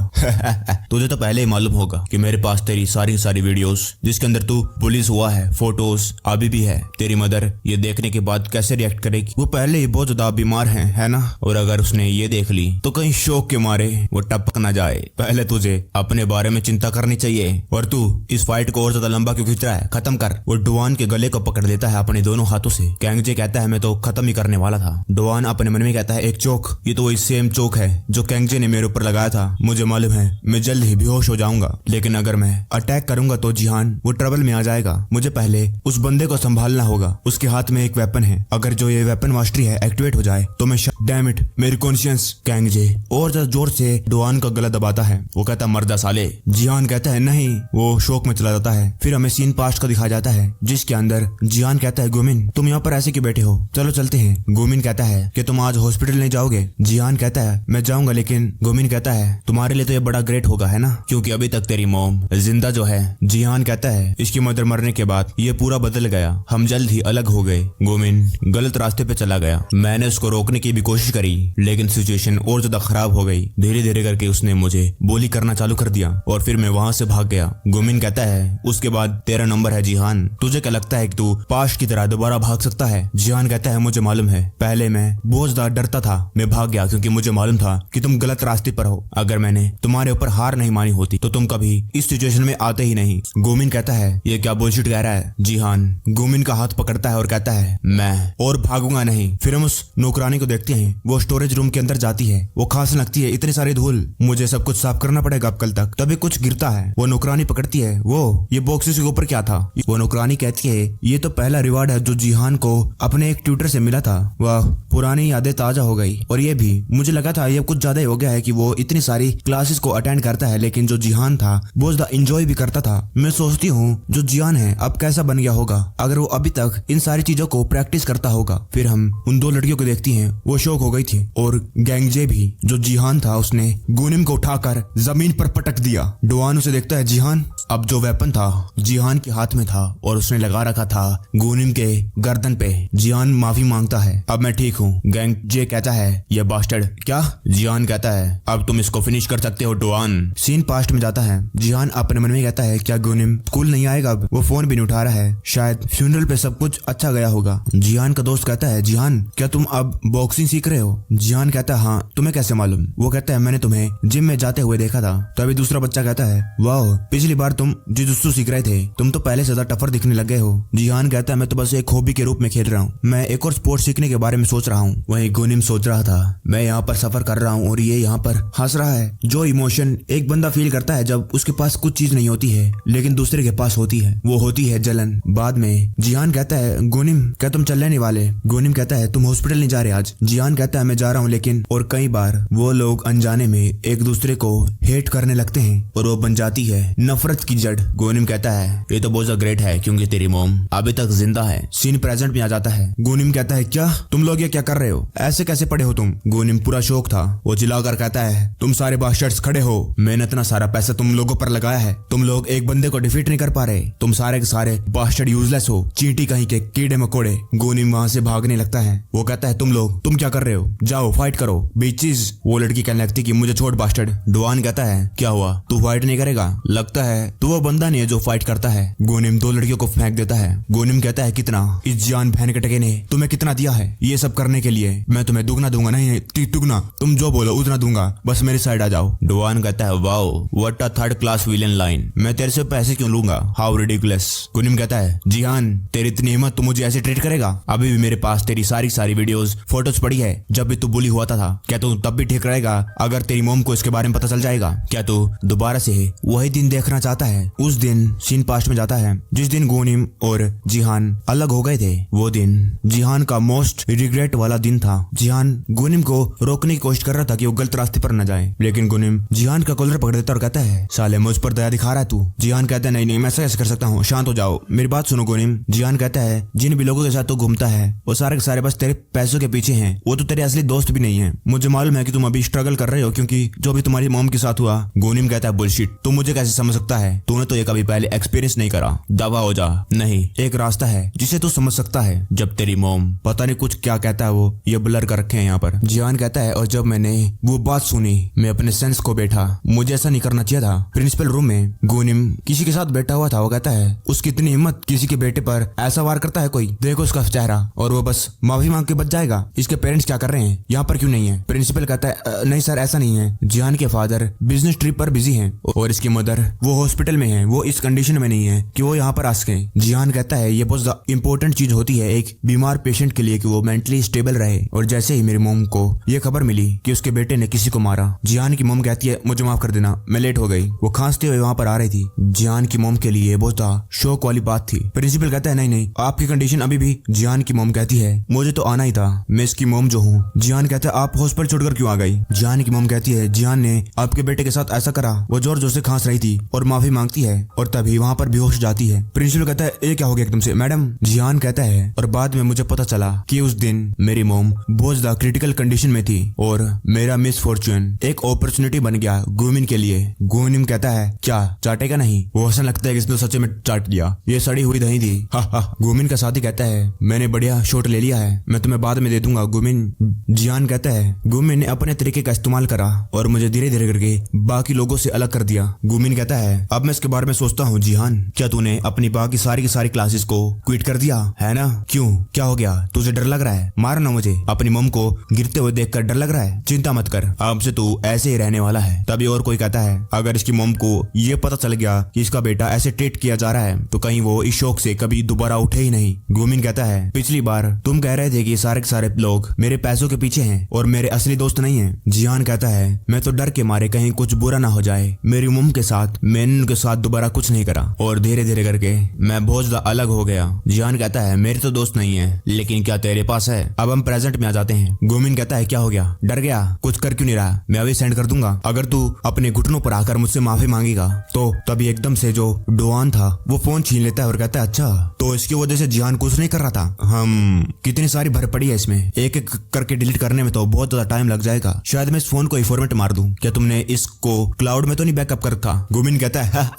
तुझे तो पहले ही मालूम होगा कि मेरे पास तेरी सारी वीडियोस जिसके अंदर तू पुलिस हुआ है, फोटोज अभी भी है। तेरी मदर ये देखने के बाद कैसे रिएक्ट करेगी। वो पहले ही बहुत ज्यादा बीमार है ना, और अगर उसने ये देख ली तो कहीं शौक के मारे वो टपक ना जाए। पहले तुझे अपने बारे में चिंता करनी चाहिए, और तू इस फाइट को और ज्यादा लंबा क्यों खींच रहा है, खत्म कर। वो डुआन के गले को पकड़ लेता है अपने दोनों हाथों से। गैंगजे कहता है मैं तो खत्म ही करने वाला था। डुआन अपने मन में कहता है एक चोक, ये तो वही सेम चोक है जो गैंगजे ने मेरे ऊपर लगाया था। मुझे मालूम है मैं जल्द ही बेहोश हो जाऊंगा, लेकिन अगर मैं अटैक करूंगा तो जिहान वो ट्रबल में आ जाएगा। मुझे पहले उस बंदे को संभालना होगा। उसके हाथ में एक वेपन है, अगर जो ये वेपन मास्टरी है एक्टिवेट हो जाए तो मैं डैम इट मेरी कॉन्शियस। गैंगजे और ज्यादा जोर से डुआन का गला दबाता है। वो कहता मर्दा साले। जिहान कहता है नहीं। वो शौक में चला जाता है। फिर हमें सीन पास्ट का दिखाया जाता है जिसके अंदर जिहान कहता है गुमिन तुम यहाँ पर ऐसे क्यों बैठे हो, चलो चलते हैं। गुमिन कहता है कि तुम आज हॉस्पिटल नहीं जाओगे। जिहान कहता है मैं जाऊंगा, लेकिन गुमिन कहता है तुम्हारे लिए तो ये बड़ा ग्रेट होगा है ना, क्योंकि अभी तक तेरी मॉम जिंदा जो है। जिहान कहता है इसकी मदर मरने के बाद ये पूरा बदल गया, हम जल्द ही अलग हो गए। गुमिन गलत रास्ते पे चला गया। मैंने उसको रोकने की भी कोशिश करी, लेकिन सिचुएशन और ज्यादा खराब हो गई। धीरे धीरे करके उसने मुझे बोली करना चालू कर दिया और फिर मैं वहां से भाग गया। गुमिन कहता है उसके बाद तेरा नंबर है जिहान, तुझे क्या लगता है कि तू पास्ट की तरह दोबारा भाग सकता है। जिहान कहता है मुझे मालूम है, पहले मैं बहुत ज्यादा डरता था, मैं भाग गया क्योंकि मुझे मालूम था कि तुम गलत रास्ते पर हो। अगर मैंने तुम्हारे ऊपर हार नहीं मानी होती तो तुम कभी इस सिचुएशन में आते ही नहीं। गुमिन कहता है ये क्या बुलशिट कह रहा है। जिहान गुमिन का हाथ पकड़ता है और कहता है मैं और भागूंगा नहीं। फिर हम उस नौकरानी को देखते हैं, वो स्टोरेज रूम के अंदर जाती है। वो खांसने लगती है, इतनी सारी धूल, मुझे सब कुछ साफ करना पड़ेगा अब कल तक। तभी कुछ गिरता है। वो नौकरानी पकड़ती है, वो ये बॉक्सेस के ऊपर क्या था। वो नौकरानी कहती है ये तो पहला रिवार्ड है जो जिहान को अपने एक ट्यूटर से मिला था। वाह पुरानी यादें ताजा हो गई। और ये भी मुझे लगा था ये कुछ ज्यादा हो गया है कि वो इतनी सारी क्लासेस को अटेंड करता है, लेकिन जो जिहान था बहुत ज्यादा इंजॉय भी करता था। मैं सोचती हूँ जो जिहान है अब कैसा बन गया होगा अगर वो अभी तक इन सारी चीजों को प्रैक्टिस करता होगा। फिर हम उन दो लड़कियों को देखती हैं, वो शौक हो गई थी। और गैंगजे भी जो जिहान था उसने गुनिम को उठाकर जमीन पर पटक दिया। डुआन उसे देखता है जिहान। अब जो वेपन था जिहान के हाथ में था और उसने लगा रखा था गुनिम के गर्दन पे। जिहान माफी मांगता है, अब मैं ठीक हूँ। गैंगजे कहता है ये बास्टर्ड क्या। जिहान कहता है अब तुम इसको फिनिश कर सकते हो डुआन। सीन पास्ट में जाता है। जिहान अपने मन में कहता है क्या गुनिम स्कूल नहीं आएगा अब, वो फोन भी नहीं उठा रहा है, शायद फ्यूनरल पे सब कुछ अच्छा गया होगा। जिहान का दोस्त कहता है जिहान क्या तुम अब बॉक्सिंग सीख रहे हो। जिहान कहता है हाँ, तुम्हें कैसे मालूम। वो कहता है मैंने तुम्हें जिम में जाते हुए देखा था। तभी दूसरा बच्चा कहता है वाह पिछली बार तुम जुजुत्सु सीख रहे थे, तुम तो पहले से ज्यादा टफर दिखने लग गए हो। जिहान कहता है मैं तो बस एक हॉबी के रूप में खेल रहा हूँ, मैं एक और स्पोर्ट सीखने के बारे में सोच रहा हूँ। वहीं गुनिम सोच रहा था मैं यहाँ पर सफर कर रहा हूँ और ये यहाँ पर हंस रहा है। जो इमोशन एक बंदा फील करता है जब उसके पास कुछ चीज नहीं होती है लेकिन दूसरे के पास होती है, वो होती है जलन। बाद में जिहान कहता है गुनिम क्या तुम चलने नहीं वाले। गुनिम कहता है तुम हॉस्पिटल नहीं जा रहे आज। जिहान कहता है मैं जा रहा हूँ, लेकिन और कई बार वो लोग अनजाने में एक दूसरे को हेट करने लगते हैं और वो बन जाती है नफरत अर्थ की जड़। गोनिम कहता है ये तो बहुत ग्रेट है क्योंकि तेरी मोम अभी तक जिंदा है। सीन प्रेजेंट में आ जाता है। गोनिम कहता है क्या तुम लोग ये क्या कर रहे हो, ऐसे कैसे पड़े हो तुम। गोनिम पूरा शौक था, वो चिल्लाकर कहता है तुम सारे बास्टर्ड्स खड़े हो, मैंने इतना सारा पैसा तुम लोगों पर लगाया है, तुम लोग एक बंदे को डिफीट नहीं कर पा रहे, तुम सारे के सारे बास्टर्ड यूजलेस हो, चींटी कहीं के कीड़े मकोड़े। गोनिम वहां से भागने लगता है। वो कहता है तुम क्या कर रहे हो, जाओ फाइट करो बीचीज। वो लड़की कहने लगती कि मुझे छोड़ बास्टर्ड। डुआन कहता है क्या हुआ, तू फाइट नहीं करेगा, लगता है तू वो बंदा नहीं है जो फाइट करता है। गोनिम 2 लड़कियों को फेंक देता है। गोनिम कहता है कितना, इस जान बहन के टके ने तुम्हें कितना दिया है ये सब करने के लिए, मैं तुम्हें दुगना दूंगा, नहीं दुगना, तुम जो बोलो उतना दूंगा, बस मेरी साइड आ जाओ। डुआन कहता है wow what a third class villain line, मैं तेरे से पैसे क्यों लूंगा, हाउ रिडिकुलस। गोनिम कहता है जिहान तेरी इतनी हिम्मत, तू मुझे ऐसे ट्रीट करेगा, अभी भी मेरे पास तेरी सारी वीडियोस फोटोज पड़ी है जब भी तू बुली हुआ था। क्या तू तब भी ठीक रहेगा अगर तेरी मोम को इसके बारे में पता चल जाएगा, क्या तू दोबारा से वही दिन देखना चाहता है। उस दिन सीन पास्ट में जाता है जिस दिन गोनिम और जिहान अलग हो गए थे। वो दिन जिहान का मोस्ट रिग्रेट वाला दिन था। जिहान गोनिम को रोकने की कोशिश कर रहा था कि वो गलत रास्ते पर न जाए, लेकिन गोनिम जिहान का कॉलर पकड़ देता और कहता है साले मुझ पर दया दिखा रहा है तू। जिहान कहता है नहीं मैं ऐसा कैसे कर सकता हूँ, शांत हो जाओ, मेरी बात सुनो गोनिम। जिहान कहता है जिन भी लोगों के साथ तू घूमता है वो सारे के सारे बस तेरे पैसों के पीछे हैं, वो तो तेरे असली दोस्त भी नहीं है। मुझे मालूम है कि तुम अभी स्ट्रगल कर रहे हो क्योंकि जो भी तुम्हारी मॉम के साथ हुआ। गोनिम कहता है बुलशिट, तू मुझे कैसे समझ सकता है, तूने तो ये कभी पहले एक्सपीरियंस नहीं करा, दवा हो जा। नहीं, एक रास्ता है जिसे तू समझ सकता है, जब तेरी मॉम पता नहीं कुछ क्या कहता है वो ये ब्लर कर रखे हैं यहाँ पर। जिहान कहता है और जब मैंने वो बात सुनी मैं अपने सेंस को बैठा, मुझे ऐसा नहीं करना चाहिए था। प्रिंसिपल रूम में गोनिम किसी के साथ बैठा हुआ था। वो कहता है उसकी इतनी हिम्मत, किसी के बेटे पर ऐसा वार करता है कोई, देखो उसका चेहरा, और वो बस माफी मांग के बच जाएगा। इसके पेरेंट्स क्या कर रहे हैं, यहाँ पर क्यों नहीं है। प्रिंसिपल कहता है नहीं सर ऐसा नहीं है, जिहान के फादर बिजनेस ट्रिप पर बिजी हैं और इसकी मदर वो हॉस्पिटल में है, वो इस कंडीशन में नहीं है कि वो यहाँ पर आ सके। जिहान कहता है ये बहुत इंपॉर्टेंट चीज होती है एक बीमार पेशेंट के लिए कि वो मेंटली स्टेबल रहे, और जैसे ही मेरी मोम को ये खबर मिली कि उसके बेटे ने किसी को मारा, जिहान की मोम कहती है मुझे माफ कर देना मैं लेट हो गई। वो खांसते हुए वहाँ पर आ रही थी। जिहान की मोम के लिए बहुत शौक वाली बात थी। प्रिंसिपल कहता है नहीं आपकी कंडीशन अभी भी। जिहान की मोम कहती है मुझे तो आना ही था, मैं इसकी मोम जो हूँ। जिहान कहता है आप हॉस्पिटल छोड़कर क्यों आ गई। जिहान की मोम कहती है जिहान ने आपके बेटे के साथ ऐसा करा, वो जोर जोर से खांस रही थी और माफी मांगती है और तभी वहाँ पर बेहोश जाती है। प्रिंसिपल कहता है ये क्या हो गया एकदम से मैडम। जिहान कहता है और बाद में मुझे पता चला कि उस दिन मेरी मोम बहुत ज्यादा क्रिटिकल कंडीशन में थी और मेरा मिसफॉर्चून एक अपॉर्चुनिटी बन गया गोमिन के लिए। गोनिम कहता है क्या चाटेगा नहीं। वो हंसने लगता है कि इसने सच्चे में चाट दिया, ये सड़ी हुई दही थी। गोमिन का साथी कहता है मैंने बढ़िया शॉट ले लिया है, मैं तुम्हें बाद में दे दूंगा गोमिन। जिहान कहता है गोमिन ने अपने तरीके का इस्तेमाल करा और मुझे धीरे धीरे करके बाकी लोगों से अलग कर दिया। गोमिन कहता है अब मैं इसके बारे में सोचता हूँ जिहान, क्या तूने अपनी बाकी सारी की सारी क्लासेस को क्विट कर दिया है ना। क्यों, क्या हो गया, तुझे डर लग रहा है, मारना मुझे, अपनी मम को गिरते हुए देखकर डर लग रहा है। चिंता मत कर, अब से तू ऐसे ही रहने वाला है। तभी और कोई कहता है अगर इसकी मम को ये पता चल गया कि इसका बेटा ऐसे ट्रीट किया जा रहा है तो कहीं वो इस शौक से कभी दोबारा उठे ही नहीं। गोमिन कहता है पिछली बार तुम कह रहे थे कि सारे के सारे लोग मेरे पैसों के पीछे हैं और मेरे असली दोस्त नहीं हैं। जिहान कहता है मैं तो डर के मारे कहीं कुछ बुरा ना हो जाए मेरी मम के साथ, मैंने उनके साथ दोबारा कुछ नहीं करा और धीरे धीरे करके मैं बहुत ज्यादा अलग हो गया। जिहान कहता है मेरे तो दोस्त नहीं है लेकिन क्या तेरे पास है। अब हम प्रेजेंट में आ जाते हैं। गोमिन कहता है क्या हो गया, डर गया, कुछ कर क्यों नहीं रहा, मैं अभी सेंड कर दूंगा, अगर तू अपने घुटनों पर आकर मुझसे माफी मांगेगा। तो तभी एकदम से जो डुआन था वो फोन छीन लेता है और कहता है अच्छा तो इसकी वजह से जिहान कुछ नहीं कर रहा था। हम कितनी सारी भर पड़ी है इसमें, एक एक करके डिलीट करने में तो बहुत ज्यादा टाइम लग जाएगा, शायद मैं इस फोन को फॉर्मेट मार दूं। क्या तुमने इसको क्लाउड में तो नहीं बैकअप कर रखा। गोमिन कहता है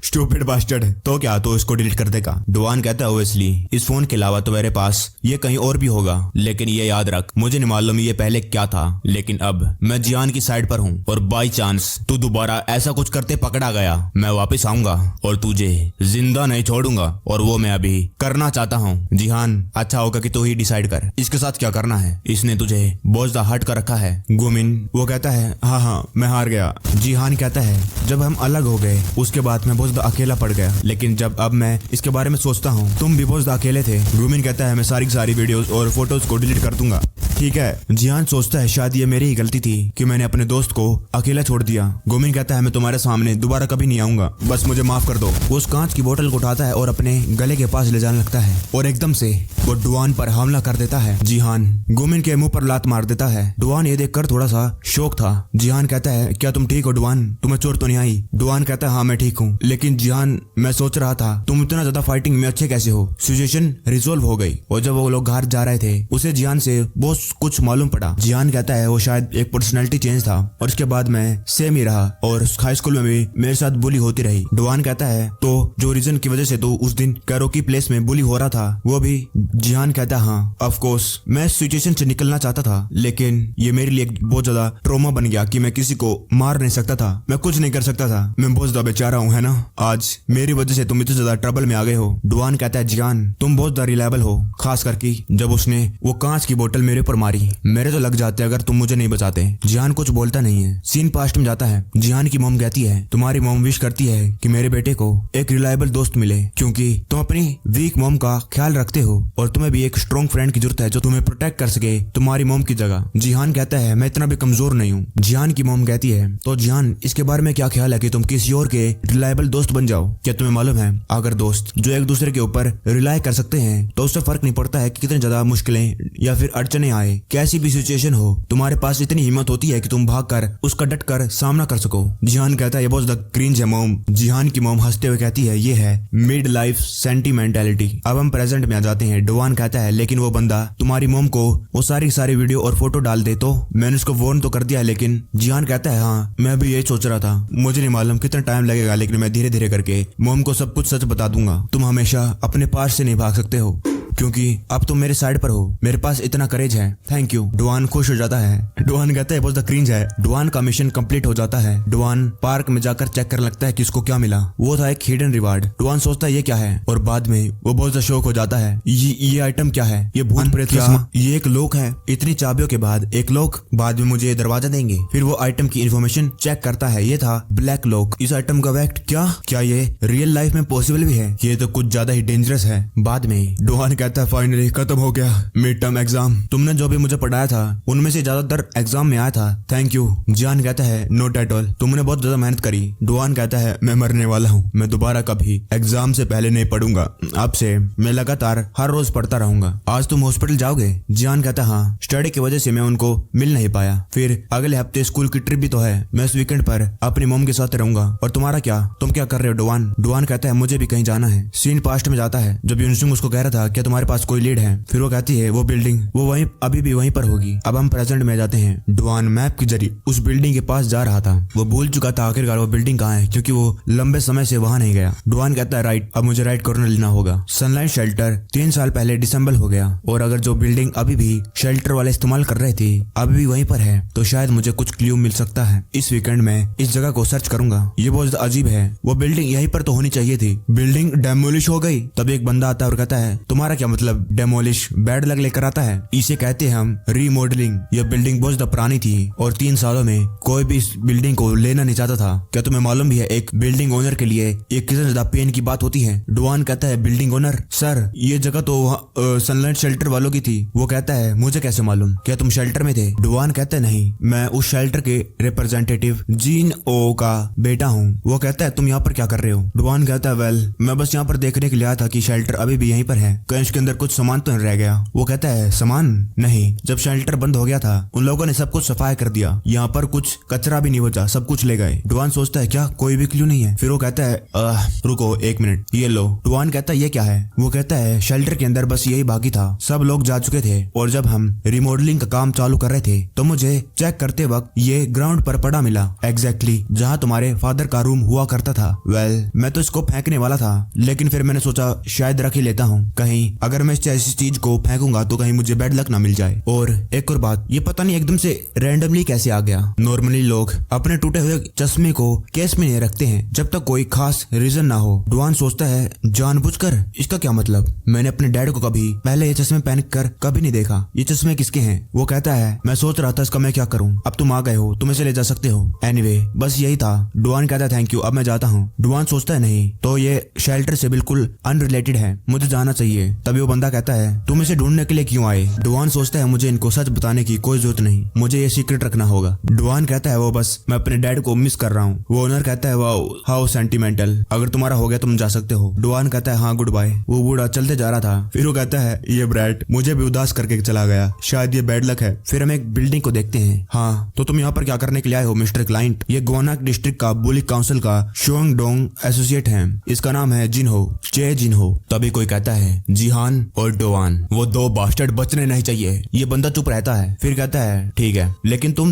स्टूपिड बास्टर्ड, तो क्या तो इसको डिलीट कर देगा। डुआन कहता है ओब्वियसली इस फोन के अलावा तो मेरे पास ये कहीं और भी होगा, लेकिन ये याद रख मुझे नहीं मालूम ये पहले क्या था, लेकिन अब मैं जिहान की साइड पर हूँ और बाई चांस तू दोबारा ऐसा कुछ करते पकड़ा गया मैं वापस आऊंगा और तुझे जिंदा नहीं छोड़ूंगा और वो मैं अभी करना चाहता हूँ। जिहान अच्छा होगा कि तू ही डिसाइड कर इसके साथ क्या करना है, इसने तुझे बहुत ज्यादा हट कर रखा है। गोमिन वो कहता है हाँ मैं हार गया। जिहान कहता है जब हम अलग हो गए उसके बाद मैं बहुत ज्यादा अकेला पड़ गया, लेकिन जब अब मैं इसके बारे में सोचता हूँ तुम भी बहुत ज्यादा अकेले थे। गोमिन कहता है मैं सारी वीडियोस और फोटोज को डिलीट कर दूंगा। ठीक है। जिहान सोचता है शायद ये मेरी ही गलती थी कि मैंने अपने दोस्त को अकेला छोड़ दिया। गोमिन कहता है मैं तुम्हारे सामने दोबारा कभी नहीं आऊंगा, बस मुझे माफ कर दो। वो उस कांच की बोतल को उठाता है और अपने गले के पास ले जाने लगता है और एकदम से वो डुआन पर हमला कर देता है। जिहान गोमिन के मुंह पर लात मार देता है। डुआन ये देखकर थोड़ा सा शौक था। जिहान कहता है क्या तुम ठीक हो डुआन, तुम्हें चोट तो नहीं आई? डुआन कहता है हाँ मैं ठीक हूँ, लेकिन जिहान मैं सोच रहा था तुम इतना ज्यादा फाइटिंग में अच्छे कैसे हो। सिचुएशन रिजोल्व हो गई और जब वो लोग घर जा रहे थे उसे जिहान से बहुत कुछ मालूम पड़ा। जिहान कहता है वो शायद एक पर्सनैलिटी चेंज था और इसके बाद मैं सेम ही रहा और हाई स्कूल में भी मेरे साथ बुली होती रही। डुआन कहता है तो जो रीजन की वजह से तो उस दिन कैरोकी प्लेस में बुली हो रहा था वो भी? जिहान कहता है हाँ ऑफ कोर्स, मैं सिचुएशन से निकलना चाहता था लेकिन ये मेरे लिए बहुत ज्यादा ट्रॉमा बन गया कि मैं किसी को मार नहीं सकता था, मैं कुछ नहीं कर सकता था, मैं बहुत ज्यादा बेचारा हूँ है ना। आज मेरी वजह से तुम इतने ज्यादा ट्रबल में आ गए हो। डुआन कहता है जिहान तुम बहुत ज्यादा रिलायबल हो, खास करके जब उसने वो कांच की बोतल मेरे ऊपर मारी, मेरे तो लग जाते अगर तुम मुझे नहीं बचाते। जिहान कुछ बोलता नहीं है। सीन पास्ट में जाता है। जिहान की मॉम कहती है तुम्हारी मॉम विश करती है कि मेरे बेटे को एक रिलायबल दोस्त मिले क्योंकि तुम अपनी वीक मॉम का ख्याल रखते हो और तुम्हें भी एक स्ट्रॉन्ग फ्रेंड की जरूरत है जो तुम्हें प्रोटेक्ट कर सके तुम्हारी मॉम की जगह। जिहान कहता है मैं इतना भी कमजोर नहीं हूँ। जिहान की मॉम कहती है तो जिहान इसके बारे में क्या ख्याल है कि तुम किसी और के रिलायबल दोस्त बन जाओ? क्या तुम्हें मालूम है अगर दोस्त जो एक दूसरे के ऊपर रिलाय कर सकते हैं तो उससे फर्क नहीं पड़ता है कि कितनी ज्यादा मुश्किलें या फिर अड़चने आए, कैसी भी सिचुएशन हो, तुम्हारे पास इतनी हिम्मत होती है कि तुम भागकर उसका डट कर सामना कर सको। जिहान कहता है ये बहुत ज्यादा क्रिंज है मॉम। जिहान की मॉम हंसते हुए कहती है ये है मिड लाइफ सेंटिमेंटलिटी। अब हम प्रेजेंट में आ जाते हैं। डुआन कहता है लेकिन वो बंदा तुम्हारी मॉम को वो सारी वीडियो और फोटो डाल दे तो? मैंने उसको वार्न तो कर दिया लेकिन। जिहान कहता है हाँ मैं भी यही सोच रहा था, मुझे नहीं मालूम कितना टाइम लगेगा लेकिन मैं धीरे धीरे करके मॉम को सब कुछ सच बता दूंगा। तुम हमेशा अपने पास से नहीं भाग सकते हो क्योंकि अब तुम मेरे साइड पर हो, मेरे पास इतना करेज है, थैंक यू। डुआन खुश हो जाता है। डुआन कहता है बहुत ज्यादा क्रिंज है। डुआन का मिशन कंप्लीट हो जाता है। डुआन पार्क में जाकर चेक करने लगता है कि इसको क्या मिला। वो था एक हिडन रिवार्ड। डुआन सोचता है ये क्या है और बाद में वो बहुत ज्यादा शौक हो जाता है। ये आइटम क्या है? ये भूत प्रेत क्या? ये एक लोक है। इतनी चाबियों के बाद एक लोक, बाद में मुझे दरवाजा देंगे। फिर वो आइटम की इन्फॉर्मेशन चेक करता है। ये था ब्लैक लोक। इस आइटम का वेट क्या ये रियल लाइफ में पॉसिबल भी है? ये तो कुछ ज्यादा ही डेंजरस है। बाद में डुआन कहता है फाइनली खत्म हो गया मिड टर्म एग्जाम। तुमने जो भी मुझे पढ़ाया था उनमें से ज्यादातर एग्जाम में आया था, थैंक यू। जिहान कहता है नोट एट ऑल, तुमने बहुत ज्यादा मेहनत करी। डुआन कहता है मैं मरने वाला हूँ, मैं दोबारा कभी एग्जाम से पहले नहीं पढ़ूंगा, अब से मैं लगातार हर रोज पढ़ता रहूंगा। आज तुम हॉस्पिटल जाओगे? जिहान कहता है हाँ, स्टडी की वजह से मैं उनको मिल नहीं पाया। फिर अगले हफ्ते स्कूल की ट्रिप भी तो है, मैं इस वीकेंड पर अपनी मॉम के साथ रहूंगा। और तुम्हारा क्या, तुम क्या कर रहे हो डुआन? डुआन कहता है मुझे भी कहीं जाना है। सीन पास्ट में जाता है जब यूनसुंग उसको कह रहा था क्या तुम्हारे पास कोई लीड है? फिर वो कहती है वो बिल्डिंग वो वहीं अभी भी वहीं पर होगी। अब हम प्रेजेंट में जाते हैं। डुआन मैप के जरिए उस बिल्डिंग के पास जा रहा था। वो भूल चुका था आखिरकार वो बिल्डिंग कहाँ है क्योंकि वो लंबे समय से वहां नहीं गया। डुआन कहता है राइट, अब मुझे राइट कॉर्नर लेना होगा। सनलाइट शेल्टर 3 साल पहले डिसेंबल हो गया और अगर जो बिल्डिंग अभी भी शेल्टर वाले इस्तेमाल कर रहे थे अभी भी वहीं पर है तो शायद मुझे कुछ क्लू मिल सकता है। इस वीकेंड में इस जगह को सर्च करूंगा। ये बहुत अजीब है, वो बिल्डिंग यहीं पर तो होनी चाहिए थी। बिल्डिंग डेमोलिश हो गई। तब एक बंदा आता है और कहता है तुम्हारा क्या मतलब डेमोलिश? बैड लग लेकर आता है। इसे कहते हैं हम रीमॉडलिंग। यह बिल्डिंग बहुत ज्यादा पुरानी थी और 3 सालों में कोई भी इस बिल्डिंग को लेना नहीं चाहता था। क्या तुम्हें मालूम भी है एक बिल्डिंग ओनर के लिए ये कितना ज्यादा पेन की बात होती है? डुआन कहता है बिल्डिंग ओनर सर ये जगह तो सनलाइट शेल्टर वालों की थी। वो कहता है मुझे कैसे मालूम, क्या तुम शेल्टर में थे? डुआन कहता है नहीं, मैं उस शेल्टर के रिप्रेजेंटेटिव जीन ओ का बेटा हूँ। वो कहता है तुम यहाँ पर क्या कर रहे हो? डुआन कहता है वेल मैं बस यहाँ पर देखने के लिए आया था कि शेल्टर अभी भी यहीं पर है, कहीं इसके अंदर कुछ सामान तो नहीं रह गया। वो कहता है सामान नहीं, जब शेल्टर बंद हो गया था उन लोगों ने सब कुछ सफाई कर दिया, यहाँ पर कुछ कचरा भी नहीं बचा, सब कुछ ले गए। डुआन सोचता है क्या कोई भी क्लू नहीं है? फिर वो कहता है रुको 1 मिनट, ये लो। डुआन कहता है ये क्या है? वो कहता है शेल्टर के अंदर बस यही बाकी था, सब लोग जा चुके थे और जब हम रिमॉडलिंग का काम चालू कर रहे थे तो मुझे चेक करते वक्त ये ग्राउंड पर पड़ा मिला, एग्जैक्टली जहाँ तुम्हारे फादर का रूम हुआ करता था। वेल मैं तो इसको फेंकने वाला था लेकिन फिर मैंने सोचा शायद रख ही लेता हूँ, कहीं अगर मैं इस चीज को फेंकूंगा तो कहीं मुझे बैड लक ना मिल जाए। और एक और बात, ये पता नहीं एकदम से रैंडमली कैसे आ गया। नॉर्मली लोग अपने टूटे हुए चश्मे को केस में नहीं रखते हैं जब तक कोई खास रीजन ना हो। डुआन सोचता है जानबूझकर, इसका क्या मतलब? मैंने अपने डैड को कभी पहले ये चश्मे पहन कर कभी नहीं देखा, ये चश्मे किसके हैं? वो कहता है मैं सोच रहा था इसका मैं क्या करूं, अब तुम आ गए हो तुम इसे ले जा सकते हो। एनीवे बस यही था। डुआन कहता है थैंक यू, अब मैं जाता हूँ। डुआन सोचता है नहीं तो ये शेल्टर से बिल्कुल अनरिलेटेड है, मुझे जाना चाहिए। तभी तभी वो बंदा कहता है तुम इसे ढूंढने के लिए क्यों आए। डुआन सोचता है मुझे इनको सच बताने की कोई जरूरत नहीं, मुझे ये सीक्रेट रखना होगा। डुआन कहता है वो बस मैं अपने डैड को मिस कर रहा हूँ। वो ओनर कहता है वाओ हाउ सेंटिमेंटल, अगर तुम्हारा हो गया तुम जा सकते हो। डुआन कहता है हाँ गुड बाय। वो बूढ़ा चलते जा रहा था, फिर वो कहता है ये ब्रैट मुझे भी उदास करके चला गया, शायद ये बैड लक है। फिर हम एक बिल्डिंग को देखते हैं। हाँ तो तुम यहाँ पर क्या करने के लिए आए हो मिस्टर क्लाइंट? ये गुआनाक डिस्ट्रिक्ट का बुलिक काउंसिल का शोंग डोंग एसोसिएट है, इसका नाम है जिनहो, चे जिनहो। तभी कोई कहता है जिहान और डोआन वो दो बास्टर्ड बचने नहीं चाहिए। ये बंदा चुप रहता है, फिर कहता है ठीक है लेकिन तुम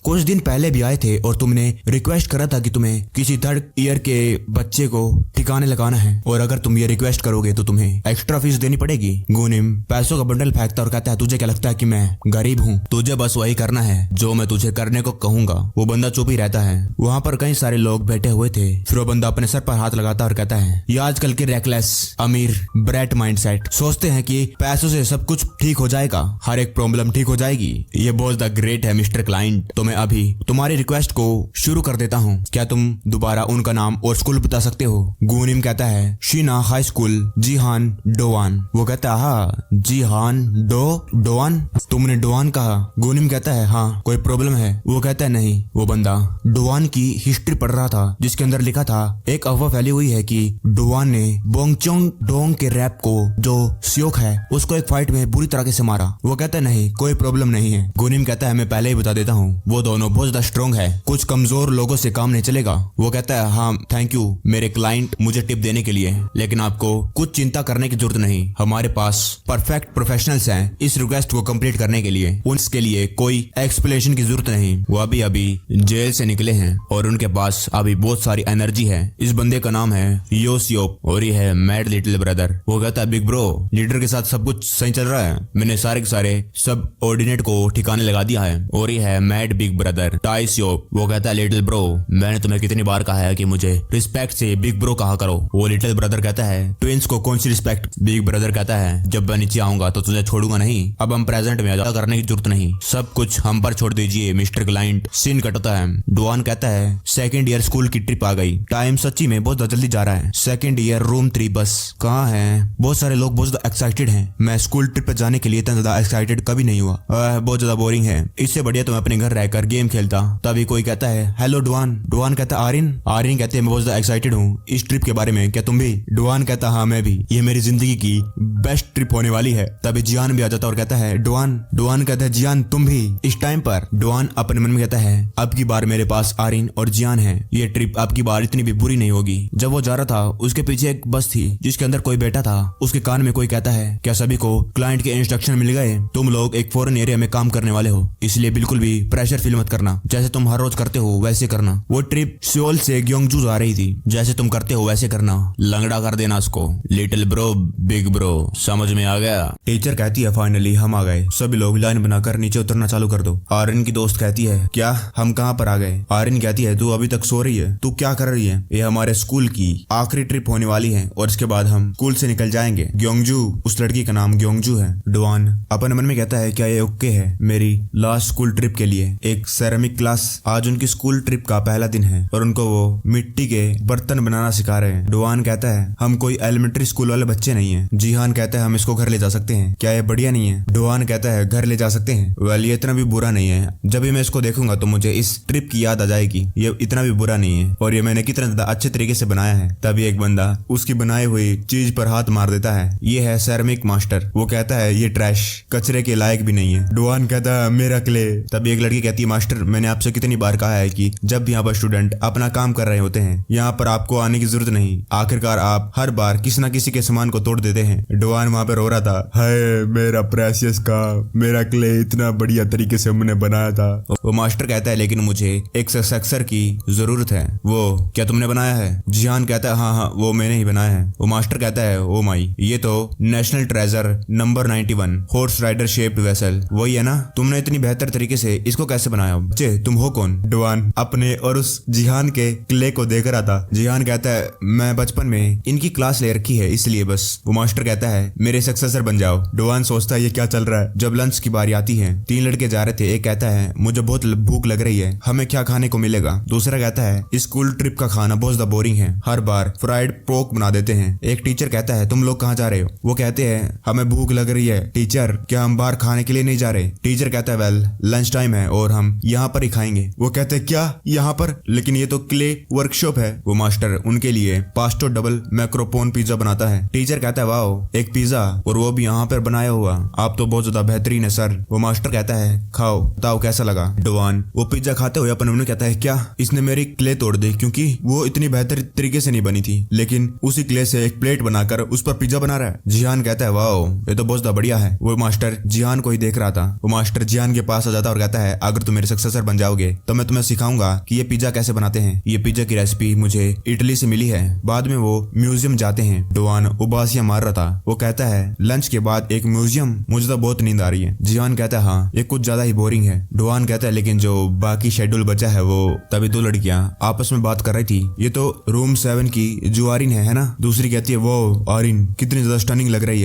कुछ दिन पहले भी आए थे और तुमने रिक्वेस्ट करा था कि तुम्हें किसी थर्ड ईयर के बच्चे को ठिकाने लगाना है, और अगर तुम ये रिक्वेस्ट करोगे तो तुम्हें एक्स्ट्रा फीस देनी पड़ेगी। गुनिम पैसों का बंडल फेंकता और कहता है तुझे क्या लगता है कि मैं गरीब हूँ? तुझे बस वही करना है जो मैं तुझे करने को कहूंगा। वो बंदा चुप ही रहता है। वहाँ पर कई सारे लोग बैठे हुए थे। फिर वो बंदा अपने सर पर हाथ लगाता और कहता है ये आजकल के रेकलेस अमीर ब्रैट माइंडसेट सोचते हैं कि पैसों से सब कुछ ठीक हो जाएगा, हर एक प्रॉब्लम ठीक हो जाएगी। ये बहुत द ग्रेट है मिस्टर क्लाइंट। तो मैं अभी तुम्हारी रिक्वेस्ट को शुरू कर देता हूँ। क्या तुम दोबारा उनका नाम और स्कूल बता सकते हो? गुनिम कहता है शीना हाई स्कूल जिहान डोआन। वो कहता है हाँ जिहान डोआन। तुमने डोआन कहा। गुनिम कहता है हाँ कोई प्रॉब्लम है? वो कहता है नहीं। वो बंदा डोआन की हिस्ट्री पढ़ रहा था जिसके अंदर लिखा था एक अफवाह फैली हुई है कि डोआन ने बोंगचोंग डोंग के रैप को जो सियोक है उसको एक फाइट में बुरी तरह से मारा। वो कहता है नहीं कोई प्रॉब्लम नहीं है। गुनिम कहता है मैं पहले ही बता देता हूँ वो दोनों बहुत ज्यादा स्ट्रॉन्ग है, कुछ कमजोर लोगों से काम नहीं चलेगा। वो कहता है हाँ थैंक यू मेरे क्लाइंट मुझे टिप देने के लिए, लेकिन आपको कुछ चिंता करने की जरूरत नहीं। हमारे पास परफेक्ट प्रोफेशनल्स हैं इस रिक्वेस्ट को कंप्लीट करने के लिए, उसके लिए कोई एक्सप्लेनेशन की जरूरत नहीं। वो अभी जेल से निकले हैं और उनके पास अभी बहुत सारी एनर्जी है। इस बंदे का नाम है योसियोप और ये है मैड लिटिल ब्रदर। वो कहता है बिग ब्रो लीडर के साथ सब कुछ सही चल रहा है, मैंने सारे के सारे सब ऑर्डिनेट को ठिकाने लगा दिया है। और ये है मैड बिग ब्रदर टाइसियोप। वो कहता है लिटिल ब्रो मैंने तुम्हें कितनी बार कहा है कि मुझे रिस्पेक्ट से बिग ब्रो कहा करो। वो लिटिल ब्रदर कहता है ट्विंस को कौन सी रिस्पेक्ट? बिग ब्रदर कहता है जब मैं नीचे आऊंगा तो तुझे छोड़ूंगा नहीं, अब हम प्रेजेंट में ज्यादा करने की जरूरत नहीं, सब कुछ हम पर छोड़ दीजिए मिस्टर क्लाइंट। सीन कटता है। डुआन कहता है सेकंड ईयर स्कूल की ट्रिप आ गई, टाइम सच्ची में बहुत जल्दी जा रहा है। सेकंड ईयर रूम 3 बस कहाँ है? बहुत सारे लोग बहुत ज्यादा एक्साइटेड हैं। मैं स्कूल ट्रिप पे जाने के लिए इतना ज्यादा एक्साइटेड कभी नहीं हुआ, बहुत ज्यादा बोरिंग है, इससे बढ़िया तो मैं अपने घर रहकर गेम खेलता। तभी कोई कहता है हेलो डुआन। डुआन कहता है आरिन कहते हैं मैं बहुत ज्यादा एक्साइटेड हूँ इस ट्रिप के बारे में, क्या तुम भी? डुआन कहता हाँ मैं भी, ये मेरी जिंदगी की बेस्ट ट्रिप होने वाली है। तभी जियान भी आ जाता और कहता है डुआन कहता है जियान तुम भी? इस टाइम पर डुआन अपने मन में कहता है अब की बार मेरे पास आरिन और जियान है, ये ट्रिप अब की बार इतनी भी बुरी नहीं होगी। जब वो जा रहा था उसके पीछे एक बस थी जिसके अंदर कोई बैठा था। उसके कान में कोई कहता है क्या सभी को क्लाइंट के इंस्ट्रक्शन मिल गए? तुम लोग एक फॉरेन एरिया में काम करने वाले हो, इसलिए बिल्कुल भी प्रेशर फील मत करना, जैसे तुम हर रोज करते हो वैसे करना। वो ट्रिप सियोल से ग्योंगजू आ रही थी, जैसे तुम करते हो वैसे करना, लंगड़ा कर देना उसको। लिटिल ब्रो बिग ब्रो समझ में आ गया? टीचर कहती है फाइनली हम आ गए, सभी लोग लाइन बनाकर नीचे उतरना चालू कर दो। आरिन की दोस्त कहती है क्या हम कहाँ पर आ गए? आरिन कहती है तू अभी तक सो रही है, तू क्या कर रही है? ये हमारे स्कूल की आखिरी ट्रिप होने वाली है और इसके बाद हम स्कूल से निकल जाएंगे। ग्योंगजू उस लड़की का नाम ग्योंगजू है। डुआन अपने मन में कहता है क्या ये ओके है मेरी लास्ट स्कूल ट्रिप के लिए? एक सेरेमिक क्लास आज उनकी स्कूल ट्रिप का पहला दिन है और उनको वो मिट्टी के बर्तन बनाना सिखा रहे हैं। डुआन कहता है हम कोई एलिमेंट्री स्कूल वाले बच्चे नहीं है। जिहान कहता है हम इसको घर ले जा सकते हैं, क्या ये बढ़िया नहीं है? डुआन कहता है घर ले जा सकते हैं, वेल ये इतना भी बुरा नहीं है, जब भी मैं इसको देखूंगा तो मुझे इस ट्रिप की याद आ जाएगी, ये इतना भी बुरा नहीं है और ये मैंने कितना ज्यादा अच्छे तरीके से बनाया है। तभी एक बंदा उसकी बनाई हुई चीज पर हाथ मार देता है, ये है सेरेमिक मास्टर। वो कहता है ये ट्रैश कचरे के लायक भी नहीं है। डुआन कहता है मेरा क्ले। तभी एक लड़की कहती है मास्टर मैंने आपसे कितनी बार कहा है कि जब भी यहाँ पर स्टूडेंट अपना काम कर रहे होते हैं यहाँ पर आपको आने की जरूरत नहीं, आखिरकार आप हर बार किसी न किसी के सामान को तोड़ देते हैं। डुआन वहाँ पे रो रहा था, हाय मेरा प्रेशियस का मेरा क्ले इतना बढ़िया तरीके से हमने बनाया था। वो मास्टर कहता है लेकिन मुझे एक सक्सेसर की जरूरत है। वो क्या तुमने बनाया है? जिहान कहता है हाँ वो मैंने ही बनाया है। वो मास्टर कहता है ओ माई ये तो national treasure number 91 horse rider shaped vessel वही है ना? तुमने इतनी बेहतर तरीके से इसको कैसे बनाया? बच्चे तुम हो कौन? डुआन अपने और उस जिहान के क्ले को देख रहा था। जिहान कहता है मैं बचपन में इनकी क्लास ले रखी है इसलिए बस। वो मास्टर कहता है मेरे सक्सेसर बन जाओ। डुआन सोचता है ये क्या चल रहा है। जब लंच की बारी आती है 3 लड़के जा रहे थे, एक कहता है मुझे बहुत भूख लग रही है, हमें क्या खाने को मिलेगा? दूसरा कहता है स्कूल ट्रिप का खाना बहुत ज्यादा बोरिंग है, हर बार फ्राइड पोर्क बना देते हैं। एक टीचर कहता है तुम लोग कहाँ जा रहे हो? वो कहते हैं हमें भूख लग रही है टीचर, क्या हम बाहर खाने के लिए नहीं जा रहे? टीचर कहता है वेल लंच टाइम है और हम यहाँ पर ही खाएंगे। वो कहते हैं क्या यहाँ पर? लेकिन ये तो क्ले वर्कशॉप है। वो मास्टर उनके लिए पास्टो डबल मैक्रोपोन पिज्जा बनाता है। टीचर कहता है वाओ, एक पिज्जा और वो भी यहाँ पर बनाया हुआ, आप तो बहुत ज्यादा बेहतरीन है सर। वो मास्टर कहता है खाओ, बताओ कैसा लगा? डोवान वो पिज्जा खाते हुए अपने मन कहता है क्या इसने मेरी क्ले तोड़ दी, क्योंकि वो इतनी बेहतर तरीके से नहीं बनी थी, लेकिन उसी क्ले से एक प्लेट बनाकर उस पर पिज्जा बना रहा है। जिहान कहता है वाओ, ये तो बहुत ज्यादा बढ़िया है। वो मास्टर जिहान को ही देख रहा था। वो मास्टर जिहान के पास आ जाता और कहता है अगर तुम मेरे सक्सेसर बन जाओगे तो मैं तुम्हें सिखाऊंगा कि ये पिज्जा कैसे बनाते हैं। ये पिज्जा की रेसिपी मुझे इटली से मिली है। बाद में वो म्यूजियम जाते हैं। डोवान उबासियां मार रहा था। वो कहता है लंच के बाद एक म्यूजियम, मुझे तो बहुत नींद आ रही है। जिहान कहता है हाँ, ये कुछ ज्यादा ही बोरिंग है। डोवान कहता है लेकिन जो बाकी शेड्यूल बचा है वो, तभी दो लड़कियां आपस में बात कर रही थी। ये तो रूम 7 की जो आरिन है ना? दूसरी कहती है वो आरिन कितनी ज्यादा स्टनिंग लग रही है।